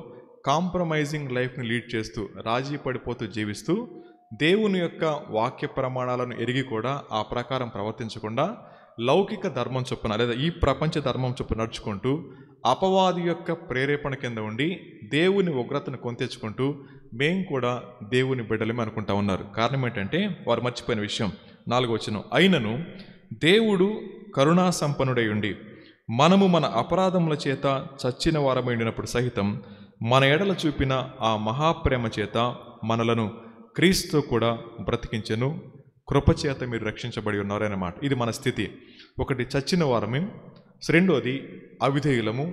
కాంప్రమైజింగ్ లైఫ్ని లీడ్ చేస్తూ రాజీ పడిపోతూ జీవిస్తూ దేవుని యొక్క వాక్య ప్రమాణాలను ఎరిగి కూడా ఆ ప్రకారం ప్రవర్తించకుండా లౌకిక ధర్మం చొప్పున లేదా ఈ ప్రపంచ ధర్మం చొప్పున నడుచుకుంటూ అపవాది యొక్క ప్రేరేపణ కింద ఉండి దేవుని ఉగ్రతను కొంతెచ్చుకుంటూ మేము కూడా దేవుని బిడ్డలమే అనుకుంటా ఉన్నారు. కారణం ఏంటంటే వారు మర్చిపోయిన విషయం. 4వ వచనం, అయినను దేవుడు కరుణా సంపన్నుడై ఉండి మనము మన అపరాధముల చేత చచ్చిన వారమై ఉండినప్పుడు సహితం మన ఎడల చూపిన ఆ మహాప్రేమ చేత మనలను క్రీస్తు కూడా బ్రతికించెను, కృపచేత మీరు రక్షించబడి ఉన్నారన్నమాట. ఇది మన స్థితి. ఒకటి చచ్చిన వారమే, రెండోది అవిధేయులము,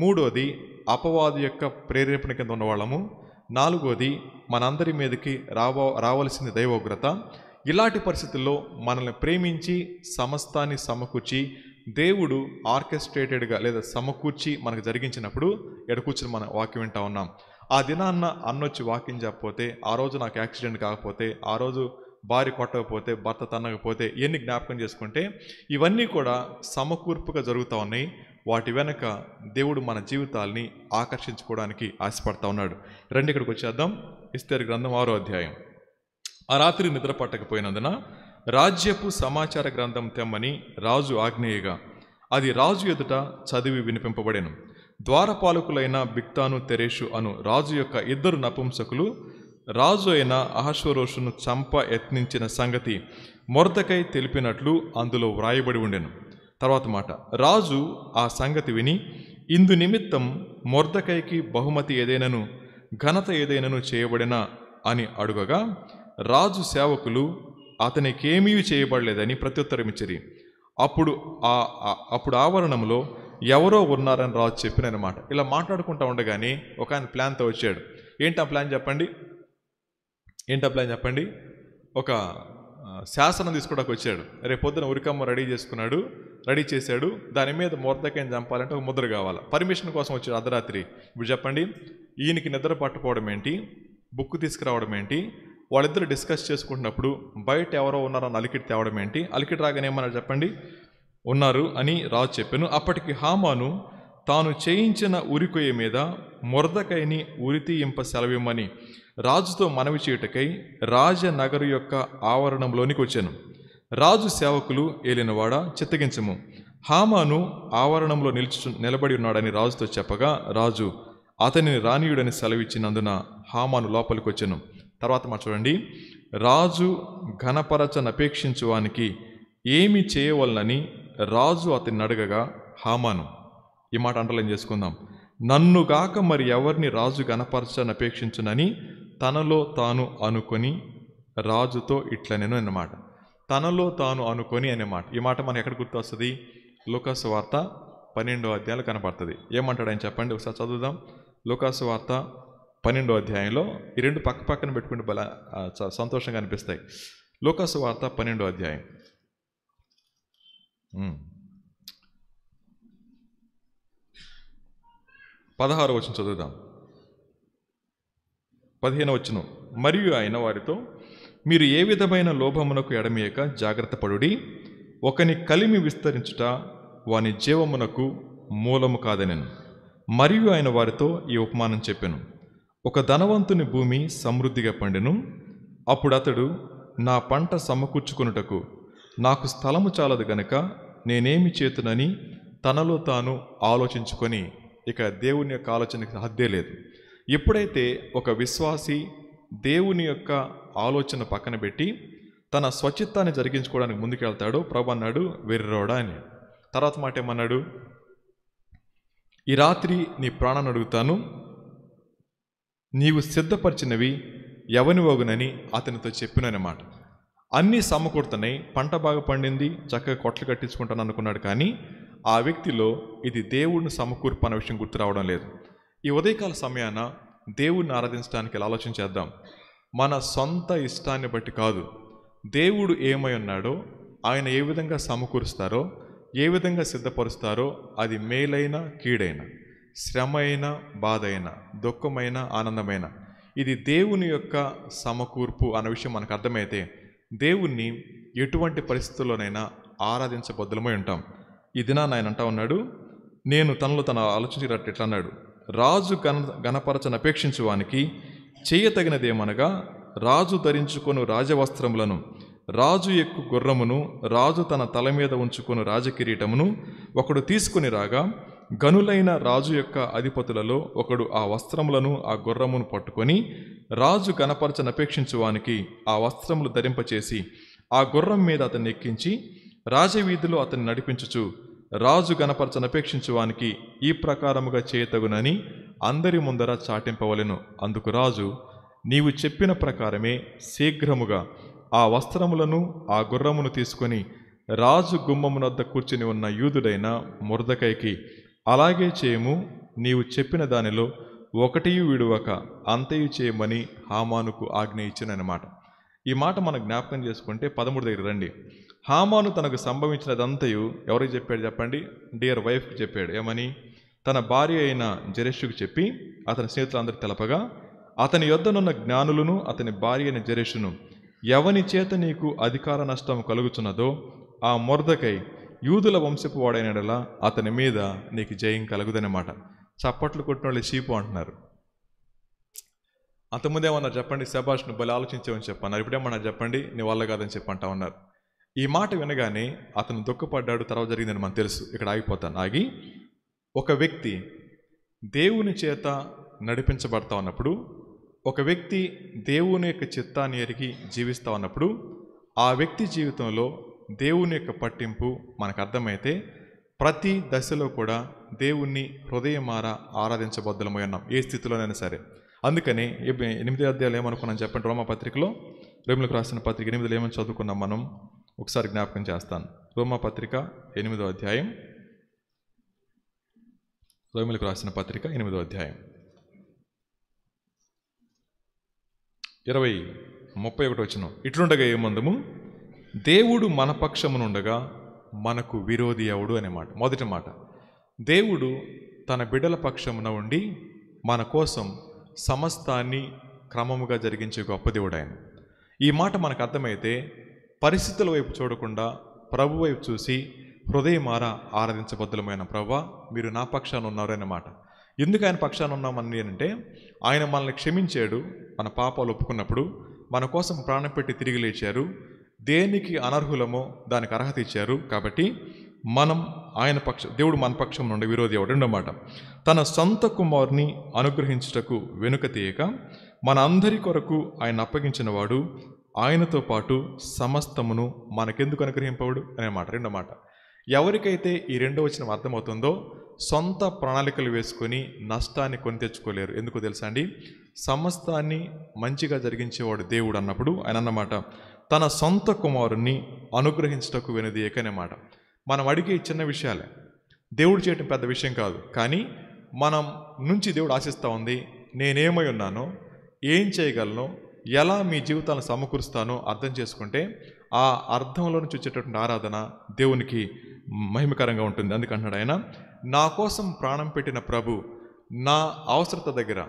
మూడోది అపవాది యొక్క ప్రేరేపణ కింద ఉన్నవాళ్ళము, నాలుగోది మనందరి మీదకి రావాల్సిన దైవోగ్రత. ఇలాంటి పరిస్థితుల్లో మనల్ని ప్రేమించి సమస్తాన్ని సమకూర్చి దేవుడు ఆర్కెస్ట్రేటెడ్గా లేదా సమకూర్చి మనకు జరిగించినప్పుడు ఎడకూర్చుని మన వాక్యం వింటా ఉన్నాం. ఆ దినాన్న అన్నొచ్చి వాక్యం చెప్పకపోతే, ఆ రోజు నాకు యాక్సిడెంట్ కాకపోతే, ఆ రోజు భార్య కొట్టకపోతే, భర్త తన్నకపోతే, ఇవన్నీ జ్ఞాపకం చేసుకుంటే ఇవన్నీ కూడా సమకూర్పుగా జరుగుతూ ఉన్నాయి. వాటి వెనక దేవుడు మన జీవితాల్ని ఆకర్షించుకోవడానికి ఆశపడతా ఉన్నాడు. రండి ఇక్కడికి వచ్చేద్దాం. ఎస్తేరు గ్రంథం 6వ అధ్యాయం. ఆ రాత్రి నిద్ర పట్టకపోయినందున రాజ్యపు సమాచార గ్రంథం తెమ్మని రాజు ఆజ్ఞేయగా అది రాజు ఎదుట చదివి వినిపింపబడెను. ద్వారపాలకులైన బిక్తాను తెరేషు అను రాజు యొక్క 2 నపుంసకులు రాజు అయిన అహష్వేరోషును చంప యత్నించిన సంగతి మొర్దెకై తెలిపినట్లు అందులో వ్రాయబడి ఉండెను. తర్వాత మాట, రాజు ఆ సంగతి విని ఇందు నిమిత్తం మొర్దెకైకి బహుమతి ఏదైనను ఘనత ఏదైనను చేయబడినా అని అడుగగా రాజు సేవకులు అతనికేమీ చేయబడలేదని ప్రత్యుత్తరమిచ్చిరి. అప్పుడు ఆవరణంలో ఎవరో ఉన్నారని రాజు చెప్పినమాట. ఇలా మాట్లాడుకుంటూ ఉండగానే ఒక ఆయన ప్లాన్తో వచ్చాడు. ఏంటా ప్లాన్ చెప్పండి? ఒక శాసనం తీసుకోవడానికి వచ్చాడు. రేపు పొద్దున ఉరికమ్మ రెడీ చేశాడు. దాని మీద మొర్దెకైని చంపాలంటే ఒక ముద్ర కావాలి. పర్మిషన్ కోసం వచ్చాడు అర్ధరాత్రి. ఇప్పుడు చెప్పండి, ఈయనకి నిద్ర పట్టుకోవడం ఏంటి, బుక్ తీసుకురావడం ఏంటి, వాళ్ళిద్దరు డిస్కస్ చేసుకుంటున్నప్పుడు బయట ఎవరో ఉన్నారని అలికిడి తేవడం ఏంటి, అలికిడి రాగానే ఏమన్నారు చెప్పండి, ఉన్నారు అని రాజు చెప్పాను. అప్పటికి హామాను తాను చేయించిన ఉరికొయ్య మీద మొర్దెకైని ఉరితీయింప సెలవిమ్మని రాజుతో మనవి చేయుటకై రాజనగరు యొక్క ఆవరణంలోనికి వచ్చాను. రాజు సేవకులు ఏలినవాడా చిత్తగించము, హామాను ఆవరణంలో నిలబడి ఉన్నాడని రాజుతో చెప్పగా రాజు అతనిని రానీయుడని సెలవిచ్చినందున హామాను లోపలికి వచ్చాను. తర్వాత మాట చూడండి, రాజు ఘనపరచనపేక్షించువానికి ఏమి చేయవలనని రాజు అతన్ని అడగగా హామాను ఈ మాట అండర్లైన్ చేసుకుందాం. నన్నుగాక మరి ఎవరిని రాజు గణపరచని అపేక్షించునని తనలో తాను అనుకొని రాజుతో ఇట్లనెను అన్నమాట. తనలో తాను అనుకొని అనే మాట. ఈ మాట మనకు ఎక్కడ గుర్తు వస్తుంది? లూకాసు వార్త 12వ అధ్యాయంలో కనపడుతుంది. ఏమంటాడు ఆయన చెప్పండి, ఒకసారి చదువుదాం. లూకాసు వార్త 12వ అధ్యాయంలో ఈ రెండు పక్క పక్కన పెట్టుకుంటే బల సంతోషంగా అనిపిస్తాయి. లూకాసు వార్త 12వ అధ్యాయం 16వ వచనం చదువుదాం. 15వ వచనం, మరియు ఆయన వారితో, మీరు ఏ విధమైన లోభమునకు ఎడమేయక జాగ్రత్త పడుడి. ఒకని కలిమి విస్తరించుట వాని జీవమునకు మూలము కాదనెను. మరియు ఆయన వారితో ఈ ఉపమానం చెప్పెను. ఒక ధనవంతుని భూమి సమృద్ధిగా పండెను. అప్పుడు అతడు, నా పంట సమకూర్చుకొనుటకు నాకు స్థలము చాలదు గనుక నేనేమి చేతునని తనలో తాను ఆలోచించుకొని, ఇక దేవుని యొక్క ఆలోచనకి హద్దే లేదు. ఎప్పుడైతే ఒక విశ్వాసి దేవుని యొక్క ఆలోచన పక్కన పెట్టి తన స్వచిత్తాన్ని జరిగించుకోవడానికి ముందుకెళ్తాడో, ప్రభు అన్నాడు, వెర్రోడా అని. తర్వాత మాట ఏమన్నాడు? ఈ రాత్రి నీ ప్రాణాన్ని అడుగుతాను, నీవు సిద్ధపరిచినవి ఎవని వగునని అతనితో చెప్పినమాట. అన్నీ సమకూడుతున్నాయి, పంట బాగా పండింది, చక్కగా కొట్లు కట్టించుకుంటాను అనుకున్నాడు. కానీ ఆ వ్యక్తిలో ఇది దేవుడిని సమకూర్పు అనే విషయం గుర్తు రావడం లేదు. ఈ ఉదయకాల సమయాన దేవుడిని ఆరాధించడానికి ఆలోచించేద్దాం. మన సొంత ఇష్టాన్ని బట్టి కాదు, దేవుడు ఏమై ఉన్నాడో, ఆయన ఏ విధంగా సమకూరుస్తారో, ఏ విధంగా సిద్ధపరుస్తారో, అది మేలైన కీడైన, శ్రమ అయినా బాధ అయినా, దుఃఖమైన ఆనందమైన, ఇది దేవుని యొక్క సమకూర్పు అన్న విషయం మనకు అర్థమైతే దేవుణ్ణి ఎటువంటి పరిస్థితుల్లోనైనా ఆరాధించబద్దులమై ఉంటాం. ఈ దినాన్ని ఆయన అంటా ఉన్నాడు, నేను తనలో తన ఆలోచించేటట్టు ఎట్లా అన్నాడు, రాజు గణపరచని అపేక్షించు వానికి చేయతగినదేమనగా రాజు ధరించుకొను రాజవస్త్రములను, రాజు ఎక్కు గుర్రమును, రాజు తన తల మీద ఉంచుకొను రాజకిరీటమును ఒకడు తీసుకుని రాగా, గనులైన రాజు యొక్క అధిపతులలో ఒకడు ఆ వస్త్రములను ఆ గుర్రమును పట్టుకొని రాజు గణపరచని అపేక్షించువానికి ఆ వస్త్రములు ధరింపచేసి ఆ గుర్రం మీద అతన్ని ఎక్కించి రాజవీధిలో అతన్ని నడిపించుచు, రాజు గణపరచని అపేక్షించువానికి ఈ ప్రకారముగా చేయతగునని అందరి ముందర చాటింపవలెను. అందుకు రాజు, నీవు చెప్పిన ప్రకారమే శీఘ్రముగా ఆ వస్త్రములను ఆ గుర్రమును తీసుకొని రాజు గుమ్మమునొద్ద కూర్చుని ఉన్న యూదుడైన మొర్దెకైకి అలాగే చేయము, నీవు చెప్పిన దానిలో ఒకటియు విడువక అంతయు చేయమని హామానుకు ఆజ్ఞ ఇచ్చినమాట. ఈ మాట మనం జ్ఞాపకం చేసుకుంటే 13 దగ్గర రండి. హామాను తనకు సంభవించినదంతయు ఎవరికి చెప్పాడు చెప్పండి? డియర్ వైఫ్కి చెప్పాడు. ఏమని? తన భార్య అయిన జెరెషుకు చెప్పి అతని స్నేహితులందరూ తెలపగా, అతని యొద్దనున్న జ్ఞానులను అతని భార్య అయిన జెరెషును, ఎవని చేత నీకు అధికార నష్టం కలుగుతున్నదో ఆ మొర్దెకై యూదుల వంశపు వాడైనడలా అతని మీద నీకు జయం కలుగుదనమాట. చప్పట్లు కొట్టిన వాళ్ళు చీపు అంటున్నారు. అంతకుముందేమన్నారు చెప్పండి? శభాష్, నువ్వు బలి ఆలోచించావని చెప్పన్నారు. ఇప్పుడేమన్నా చెప్పండి, నీ వల్ల కాదని చెప్పంటా ఉన్నారు. ఈ మాట వినగానే అతను దుఃఖపడ్డాడు. తర్వాత జరిగిందని మనకు తెలుసు. ఇక్కడ ఆగిపోతాను. ఆగి, ఒక వ్యక్తి దేవుని చేత నడిపించబడతా ఉన్నప్పుడు, ఒక వ్యక్తి దేవుని యొక్క చిత్తాన్ని ఎరిగి జీవిస్తూ ఉన్నప్పుడు, ఆ వ్యక్తి జీవితంలో దేవుని యొక్క పట్టింపు మనకు అర్థమైతే ప్రతి దశలో కూడా దేవుణ్ణి హృదయమారా ఆరాధించబద్దులమై ఉన్నాం, ఏ స్థితిలోనైనా సరే. అందుకని 8వ అధ్యాయాలు ఏమనుకున్నాం చెప్పండి? రోమాపత్రికలో, రోమిలకు రాసిన పత్రిక 8లో ఏమని చదువుకున్నాం మనం? ఒకసారి జ్ఞాపకం చేస్తాను. రోమాపత్రిక 8వ అధ్యాయం, రోమిలకు రాసిన పత్రిక 8వ అధ్యాయం 31 వచనం, ఇట్లుండగా ఏమందము, దేవుడు మన పక్షమునుండగా మనకు విరోధి ఎవడు అనే మాట. మొదటి మాట, దేవుడు తన బిడ్డల పక్షమున ఉండి మన కోసం సమస్తాన్ని క్రమముగా జరిగించే గొప్ప దేవుడు ఆయన. ఈ మాట మనకు అర్థమైతే పరిస్థితుల వైపు చూడకుండా ప్రభు వైపు చూసి హృదయమారా ఆరాధించబద్దులమైన, ప్రభువా మీరు నా పక్షాన ఉన్నారు అన్నమాట. ఎందుకు ఆయన పక్షాన ఉన్నామని అంటే, ఆయన మనల్ని క్షమించాడు. మన పాపాలు ఒప్పుకున్నప్పుడు మన కోసం ప్రాణం పెట్టి తిరిగి లేచారు. దేనికి అనర్హులమో దానికి అర్హత ఇచ్చారు. కాబట్టి మనం ఆయన దేవుడు మన పక్షం నుండి విరోధి ఎవడు అన్నమాట. తన సొంత కుమారుని అనుగ్రహించుటకు వెనుక తీయక మన అందరి కొరకు ఆయన అప్పగించిన వాడు ఆయనతో పాటు సమస్తమును మనకెందుకు అనుగ్రహింపవడు అనే మాట. రెండో మాట, ఎవరికైతే ఈ రెండో వచనం అర్థమవుతుందో సొంత ప్రణాళికలు వేసుకొని నష్టాన్ని కొని తెచ్చుకోలేరు. ఎందుకు తెలుసా అండి? సమస్తాన్ని మంచిగా జరిగించేవాడు దేవుడు అన్నప్పుడు ఆయన అన్నమాట తన సొంత కుమారుణ్ణి అనుగ్రహించటకు వెనుదీయకనే మాట. మనం అడిగే చిన్న విషయాలే, దేవుడు చేయటం పెద్ద విషయం కాదు. కానీ మనం నుంచి దేవుడు ఆశిస్తూ ఉంది, నేనేమై ఉన్నానో, ఏం చేయగలను, ఎలా మీ జీవితాలను సమకూరుస్తానో అర్థం చేసుకుంటే ఆ అర్థంలో నుంచి వచ్చేటటువంటి ఆరాధన దేవునికి మహిమకరంగా ఉంటుంది. అందుకంటున్నాడు ఆయన, నా కోసం ప్రాణం పెట్టిన ప్రభు నా అవసరత దగ్గర,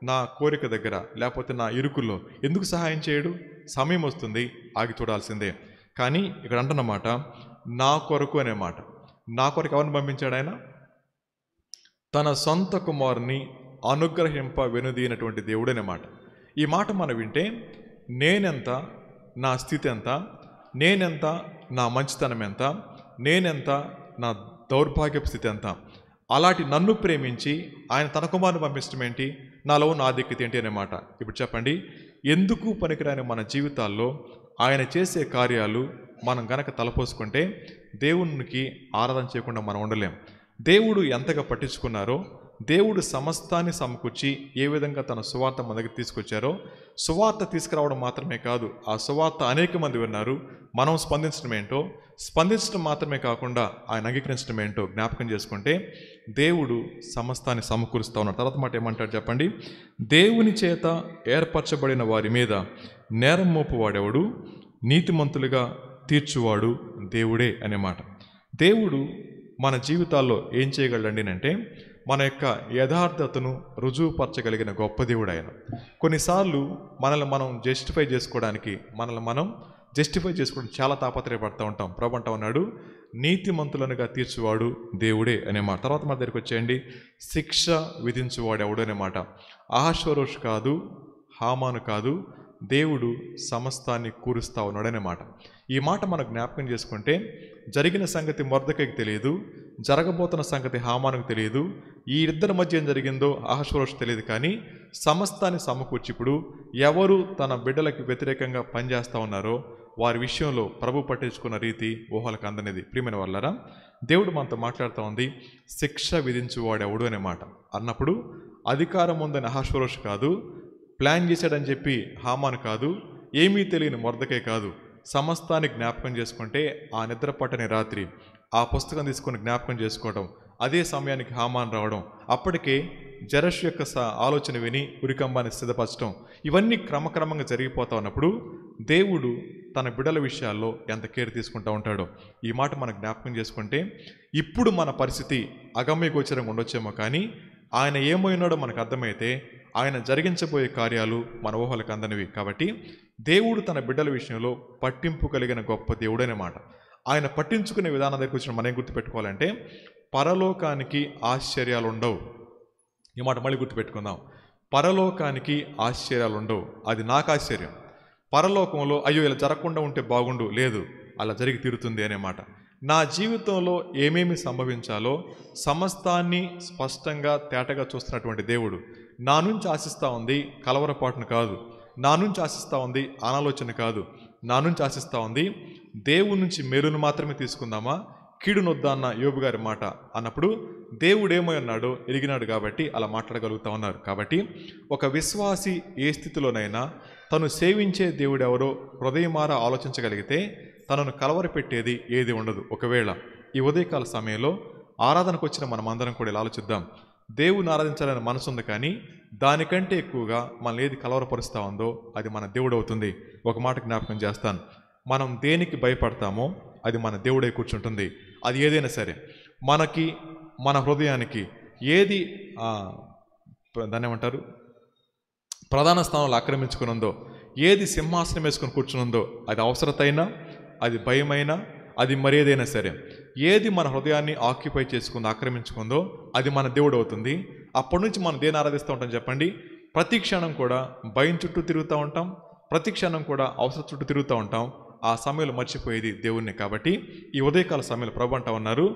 నా కోరిక దగ్గర, లేకపోతే నా ఇరుకుల్లో ఎందుకు సహాయం చేయడు? సమయం వస్తుంది, ఆగి చూడాల్సిందే. కానీ ఇక్కడ అంటున్నమాట నా కొరకు అనే మాట. నా కొరకు ఎవరిని పంపించాడు ఆయన? తన సొంత కుమారుని అనుగ్రహింప వెనుదీనటువంటి దేవుడు అనే మాట. ఈ మాట మనం వింటే నేనెంత, నా స్థితి ఎంత, నేనెంత, నా మంచితనం ఎంత, నేనెంత, నా దౌర్భాగ్యపు స్థితి ఎంత, అలాంటి నన్ను ప్రేమించి ఆయన తన కుమారుని పంపించడం ఏంటి, నాలో నా ఆధిక్యత ఏంటి అనే మాట. ఇప్పుడు చెప్పండి, ఎందుకు పనికిరాని మన జీవితాల్లో ఆయన చేసే కార్యాలు మనం గనక తలపోసుకుంటే దేవునికి ఆరాధన చేయకుండా మనం ఉండలేం. దేవుడు ఎంతగా పట్టించుకున్నారో, దేవుడు సమస్తాన్ని సమకూర్చి ఏ విధంగా తన సువార్త మన దగ్గర తీసుకొచ్చారో, సువార్త తీసుకురావడం మాత్రమే కాదు, ఆ సువార్త అనేక మంది విన్నారు. మనం స్పందించడం ఏంటో, స్పందించడం మాత్రమే కాకుండా ఆయన అంగీకరించడం ఏంటో జ్ఞాపకం చేసుకుంటే దేవుడు సమస్తాన్ని సమకూరుస్తూ ఉన్నాడు. తర్వాత మాట ఏమంటాడు చెప్పండి? దేవుని చేత ఏర్పరచబడిన వారి మీద నేరం మోపువాడెవడు, నీతిమంతులుగా తీర్చువాడు దేవుడే అనే మాట. దేవుడు మన జీవితాల్లో ఏం చేయగలండి అంటే మన యొక్క యథార్థతను రుజువుపరచగలిగిన గొప్ప దేవుడు ఆయన. కొన్నిసార్లు మనల్ని మనం జస్టిఫై చేసుకోవడానికి చాలా తాపత్రయపడుతూ ఉంటాం. ప్రభు అంటా ఉన్నాడు, నీతిమంతులనుగా తీర్చువాడు దేవుడే అనే మాట. తర్వాత మన దగ్గరికి వచ్చేయండి, శిక్ష విధించువాడు ఎవడు అనే మాట. అహష్వేరోషు కాదు, హామాను కాదు, దేవుడు సమస్తాన్ని కూరుస్తా ఉన్నాడనే మాట. ఈ మాట మనం జ్ఞాపకం చేసుకుంటే జరిగిన సంగతి మొర్దెకైకి తెలియదు, జరగబోతున్న సంగతి హామానుకు తెలియదు, ఈ ఇద్దరి మధ్య ఏం జరిగిందో అహష్వేరోషు తెలియదు. కానీ సమస్తాన్ని సమకూర్చి ఇప్పుడు ఎవరు తన బిడ్డలకు వ్యతిరేకంగా పనిచేస్తూ ఉన్నారో వారి విషయంలో ప్రభు పట్టించుకున్న రీతి ఊహలకు అందనిది. ప్రియమైన వాళ్ళరా, దేవుడు మనతో మాట్లాడుతూ ఉంది, శిక్ష విధించువాడు ఎవడు అనే మాట అన్నప్పుడు అధికారం ఉందని అహష్వేరోషు కాదు, ప్లాన్ చేశాడని చెప్పి హామాను కాదు, ఏమీ తెలియని మొర్దెకై కాదు. సమస్తాన్ని జ్ఞాపకం చేసుకుంటే ఆ నిద్ర పట్టని రాత్రి ఆ పుస్తకం తీసుకొని జ్ఞాపకం చేసుకోవడం, అదే సమయానికి హామాను రావడం, అప్పటికే జరష్ యొక్క ఆలోచన విని ఉరికంబాన్ని సిద్ధపరచడం, ఇవన్నీ క్రమక్రమంగా జరిగిపోతా ఉన్నప్పుడు దేవుడు తన బిడ్డల విషయాల్లో ఎంత కేర్ తీసుకుంటూ ఉంటాడో ఈ మాట మనం జ్ఞాపకం చేసుకుంటే ఇప్పుడు మన పరిస్థితి అగమ్య గోచరంగా ఉండొచ్చేమో, కానీ ఆయన ఏమైనాడో మనకు అర్థమైతే ఆయన జరిగించబోయే కార్యాలు మన ఊహలకు అందనివి. కాబట్టి దేవుడు తన బిడ్డల విషయంలో పట్టింపు కలిగిన గొప్ప దేవుడనే మాట. ఆయన పట్టించుకునే విధానం దగ్గరికి వచ్చిన మనం ఏం గుర్తుపెట్టుకోవాలంటే పరలోకానికి ఆశ్చర్యాలు ఉండవు. ఈ మాట మళ్ళీ గుర్తుపెట్టుకుందాం, పరలోకానికి ఆశ్చర్యాలు ఉండవు. అది నాకు ఆశ్చర్యం. పరలోకంలో అయ్యో ఇలా జరగకుండా ఉంటే బాగుండు, లేదు అలా జరిగి తీరుతుంది అనే మాట. నా జీవితంలో ఏమేమి సంభవించాలో సమస్తాన్ని స్పష్టంగా తేటగా చూస్తున్నటువంటి దేవుడు నా నుంచి ఆశిస్తూ ఉంది కలవరపాటును కాదు, నా నుంచి ఆశిస్తూ ఉంది అనాలోచన కాదు, నా నుంచి ఆశిస్తూ ఉంది దేవుడి నుంచి మేలును మాత్రమే తీసుకుందామా, కీడునొద్దా అన్న యోబు గారి మాట అన్నప్పుడు దేవుడు ఏమై ఉన్నాడో ఎరిగినాడు కాబట్టి అలా మాట్లాడగలుగుతా ఉన్నారు. కాబట్టి ఒక విశ్వాసి ఏ స్థితిలోనైనా తను సేవించే దేవుడు ఎవరో హృదయమార ఆలోచించగలిగితే తనను కలవరపెట్టేది ఏది ఉండదు. ఒకవేళ ఈ ఉదయకాల సమయంలో ఆరాధనకు వచ్చిన మనమందరం కూడా ఇలా ఆలోచిద్దాం, దేవుని ఆరాధించాలని మనసు ఉంది, కానీ దానికంటే ఎక్కువగా మనల్ని ఏది కలవరపరుస్తూ ఉందో అది మన దేవుడు అవుతుంది. ఒక మాట జ్ఞాపకం చేస్తాను, మనం దేనికి భయపడతామో అది మన దేవుడై కూర్చుంటుంది. అది ఏదైనా సరే మనకి, మన హృదయానికి ఏది దాన్ని ఏమంటారు ప్రధాన స్థానంలో ఆక్రమించుకునుందో, ఏది సింహాసనం వేసుకొని కూర్చునుందో, అది అవసరతైనా, అది భయమైనా, అది మరేదైనా సరే ఏది మన హృదయాన్ని ఆక్యుపై చేసుకుందో, ఆక్రమించుకుందో అది మన దేవుడు అవుతుంది. అప్పటి నుంచి మనం దేని ఆరాధిస్తూ ఉంటాం చెప్పండి? ప్రతి క్షణం కూడా భయం చుట్టూ తిరుగుతూ ఉంటాం, ప్రతి క్షణం కూడా అవసరం చుట్టూ తిరుగుతూ ఉంటాం. ఆ సమయంలో మర్చిపోయేది దేవుణ్ణి. కాబట్టి ఈ ఉదయకాల సమయంలో ప్రభు అంటా ఉన్నారు,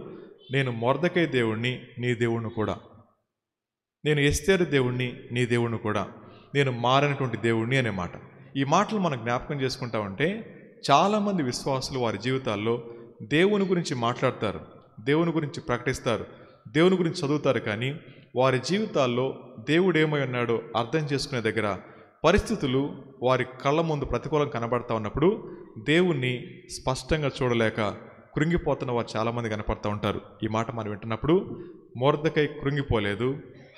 నేను మొర్దెకై దేవుణ్ణి, నీ దేవుణ్ణి కూడా, నేను ఎస్తేరు దేవుణ్ణి, నీ దేవుణ్ణి కూడా, నేను మారినటువంటి దేవుణ్ణి అనే మాట. ఈ మాటలు మనం జ్ఞాపకం చేసుకుంటా ఉంటే చాలామంది విశ్వాసులు వారి జీవితాల్లో దేవుని గురించి మాట్లాడతారు, దేవుని గురించి ప్రకటిస్తారు, దేవుని గురించి చదువుతారు, కానీ వారి జీవితాల్లో దేవుడు ఏమై ఉన్నాడో అర్థం చేసుకునే దగ్గర పరిస్థితులు వారి కళ్ళ ముందు ప్రతికూలం కనబడతా ఉన్నప్పుడు దేవుణ్ణి స్పష్టంగా చూడలేక కృంగిపోతున్న వారు చాలామంది కనపడతా ఉంటారు. ఈ మాట మనం వింటున్నప్పుడు మొర్దెకై కృంగిపోలేదు,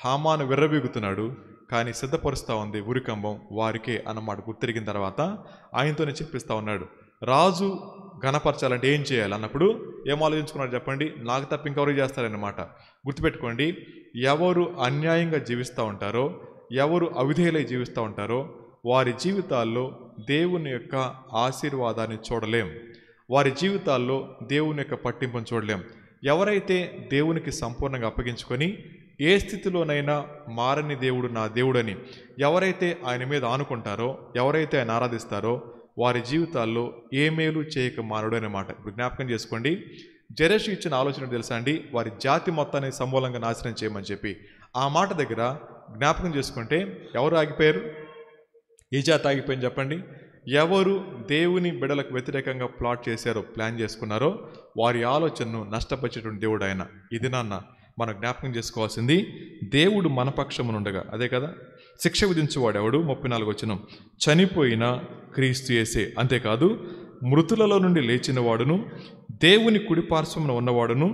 హామాను విర్రవీగుతున్నాడు, కానీ సిద్ధపరుస్తూ ఉంది ఉరికంబం వారికే అన్నమాట గుర్తిరిగిన తర్వాత ఆయనతోనే చెప్పిస్తూ ఉన్నాడు. రాజు ఘనపరచాలంటే ఏం చేయాలి అన్నప్పుడు ఏం ఆలోచించుకున్నాడు చెప్పండి? నాకు తప్ప ఇంకెవరు చేస్తారన్నమాట. గుర్తుపెట్టుకోండి, ఎవరు అన్యాయంగా జీవిస్తూ ఉంటారో, ఎవరు అవిధేయులై జీవిస్తూ ఉంటారో వారి జీవితాల్లో దేవుని యొక్క ఆశీర్వాదాన్ని చూడలేం, వారి జీవితాల్లో దేవుని యొక్క పట్టింపును చూడలేం. ఎవరైతే దేవునికి సంపూర్ణంగా అప్పగించుకొని ఏ స్థితిలోనైనా మారని దేవుడు నా దేవుడని ఎవరైతే ఆయన మీద ఆనుకుంటారో, ఎవరైతే ఆయన ఆరాధిస్తారో వారి జీవితాల్లో ఏ మేలు చేయక మానడు అన్నమాట. ఇప్పుడు జ్ఞాపకం చేసుకోండి, జెరెషు ఇచ్చిన ఆలోచన తెలుసా అండి? వారి జాతి మొత్తాన్ని సమూలంగా నాశనం చేయమని చెప్పి. ఆ మాట దగ్గర జ్ఞాపకం చేసుకుంటే ఎవరు ఆగిపోయారు? ఏ జాతి ఆగిపోయింది చెప్పండి? ఎవరు దేవుని బిడలకు వ్యతిరేకంగా ప్లాట్ చేశారో, ప్లాన్ చేసుకున్నారో వారి ఆలోచనను నష్టపరిచేటువంటి దేవుడు ఆయన. ఇది నాన్న మనం జ్ఞాపకం చేసుకోవాల్సింది. దేవుడు మన పక్షమునుండగా, అదే కదా శిక్ష విధించేవాడెవడు? 34 వచనం, చనిపోయిన క్రీస్తు యేసే. అంతేకాదు మృతులలో నుండి లేచిన వాడును దేవుని కుడిపార్శ్వమున ఉన్నవాడును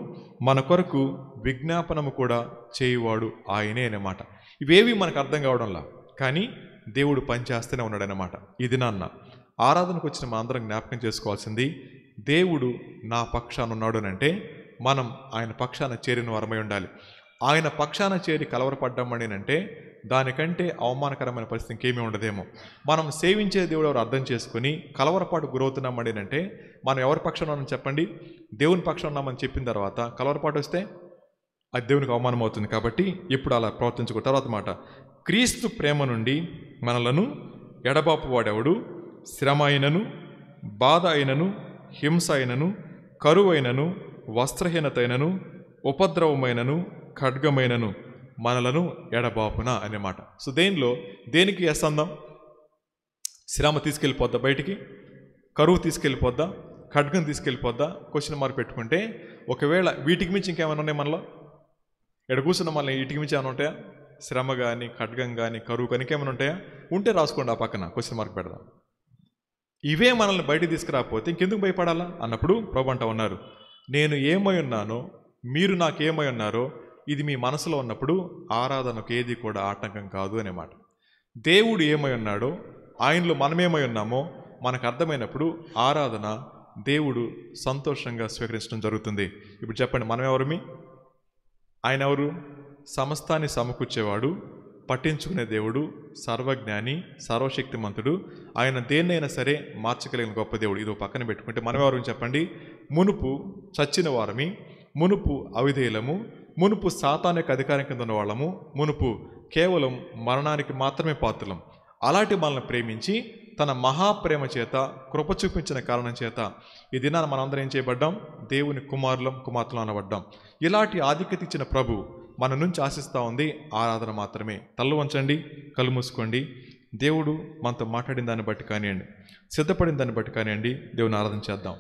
మన కొరకు విజ్ఞాపనము కూడా చేయువాడు ఆయనే అన్నమాట. ఇవేవి మనకు అర్థం కావడంలా, కానీ దేవుడు పనిచేస్తూనే ఉన్నాడనమాట. ఇది నాన్న ఆరాధనకు వచ్చిన మా అందరం జ్ఞాపకం చేసుకోవాల్సింది, దేవుడు నా పక్షాన ఉన్నాడు అంటే మనం ఆయన పక్షాన చేరిన వారమై ఉండాలి. ఆయన పక్షాన చేరి కలవరపడ్డామని అంటే దానికంటే అవమానకరమైన పరిస్థితి ఇంకేమీ ఉండదేమో. మనం సేవించే దేవుడు ఎవరు అర్థం చేసుకుని కలవరపాటు గురవుతున్నామని అంటే మనం ఎవరి పక్షాన ఉన్నామని చెప్పండి? దేవుని పక్షాన ఉన్నామని చెప్పిన తర్వాత కలవరపాటు వస్తే అది దేవునికి అవమానం అవుతుంది. కాబట్టి ఇప్పుడు అలా ప్రవర్తించుకో. తర్వాత మాట, క్రీస్తు ప్రేమ నుండి మనలను ఎడబాపు వాడెవడు? శ్రమ అయినను, బాధ అయినను, హింస అయినను, కరువైనను, వస్త్రహీనతైనను, ఉపద్రవమైనను, ఖడ్గమైనను మనలను ఎడబాపున అన్నమాట. సో దేనికి ఎస్సందం? శ్రమ తీసుకెళ్ళిపోద్దా బయటికి? కరువు తీసుకెళ్ళిపోద్దా? ఖడ్గం తీసుకెళ్ళిపోద్దా? క్వశ్చన్ మార్క్ పెట్టుకుంటే ఒకవేళ వీటికి మించి ఇంకేమైనా ఉన్నాయి మనలో? ఎక్కడ కూర్చున్న మళ్ళీ వీటికి మించి ఏమైనా ఉంటాయా? శ్రమ కానీ, ఖడ్గం కానీ, కరువు కానీ ఇంకేమైనా ఉంటాయా? ఉంటే రాసుకోండి, ఆ పక్కన క్వశ్చన్ మార్క్ పెడదాం. ఇవే మనల్ని బయటికి తీసుకురాకపోతే ఇంకెందుకు భయపడాలా అన్నప్పుడు ప్రభు అంటా ఉన్నారు, నేను ఏమై ఉన్నానో మీరు నాకేమై ఉన్నారో ఇది మీ మనసులో ఉన్నప్పుడు ఆరాధనకు ఏది కూడా ఆటంకం కాదు అన్నమాట. దేవుడు ఏమై ఉన్నాడో ఆయనలో మనమేమై ఉన్నామో మనకు అర్థమైనప్పుడు ఆరాధన దేవుడు సంతోషంగా స్వీకరించడం జరుగుతుంది. ఇప్పుడు చెప్పండి, మనం ఎవరిమి? ఆయన ఎవరు? సమస్తాన్ని సమకూర్చేవాడు, పట్టించుకునే దేవుడు, సర్వజ్ఞాని, సర్వశక్తిమంతుడు. ఆయన దేన్నైనా సరే మార్చగలిగిన గొప్ప దేవుడు. ఇది పక్కన పెట్టుకుంటే మనం ఎవరు చెప్పండి? మునుపు చచ్చిన వారమి, మునుపు అవిధేయులము, మునుపు సాతాను యొక్క అధికారం కింద ఉన్న వాళ్ళము, మునుపు కేవలం మరణానికి మాత్రమే పాత్రలం. అలాంటి మనల్ని ప్రేమించి తన మహాప్రేమ చేత, కృప చూపించిన కారణం చేత ఈ దినాన మనందరం ఏం చేయబడ్డాం? దేవుని కుమార్తెలు అనబడ్డాం. ఇలాంటి ఆధిక్యత ఇచ్చిన ప్రభు మన నుంచి ఆశిస్తూ ఉంది ఆరాధన మాత్రమే. తల్లు వంచండి, కళ్ళు మూసుకోండి. దేవుడు మనతో మాట్లాడిన దాన్ని బట్టి కానివ్వండి, సిద్ధపడిన దాన్ని బట్టి కానివ్వండి, దేవుని ఆరాధన చేద్దాం.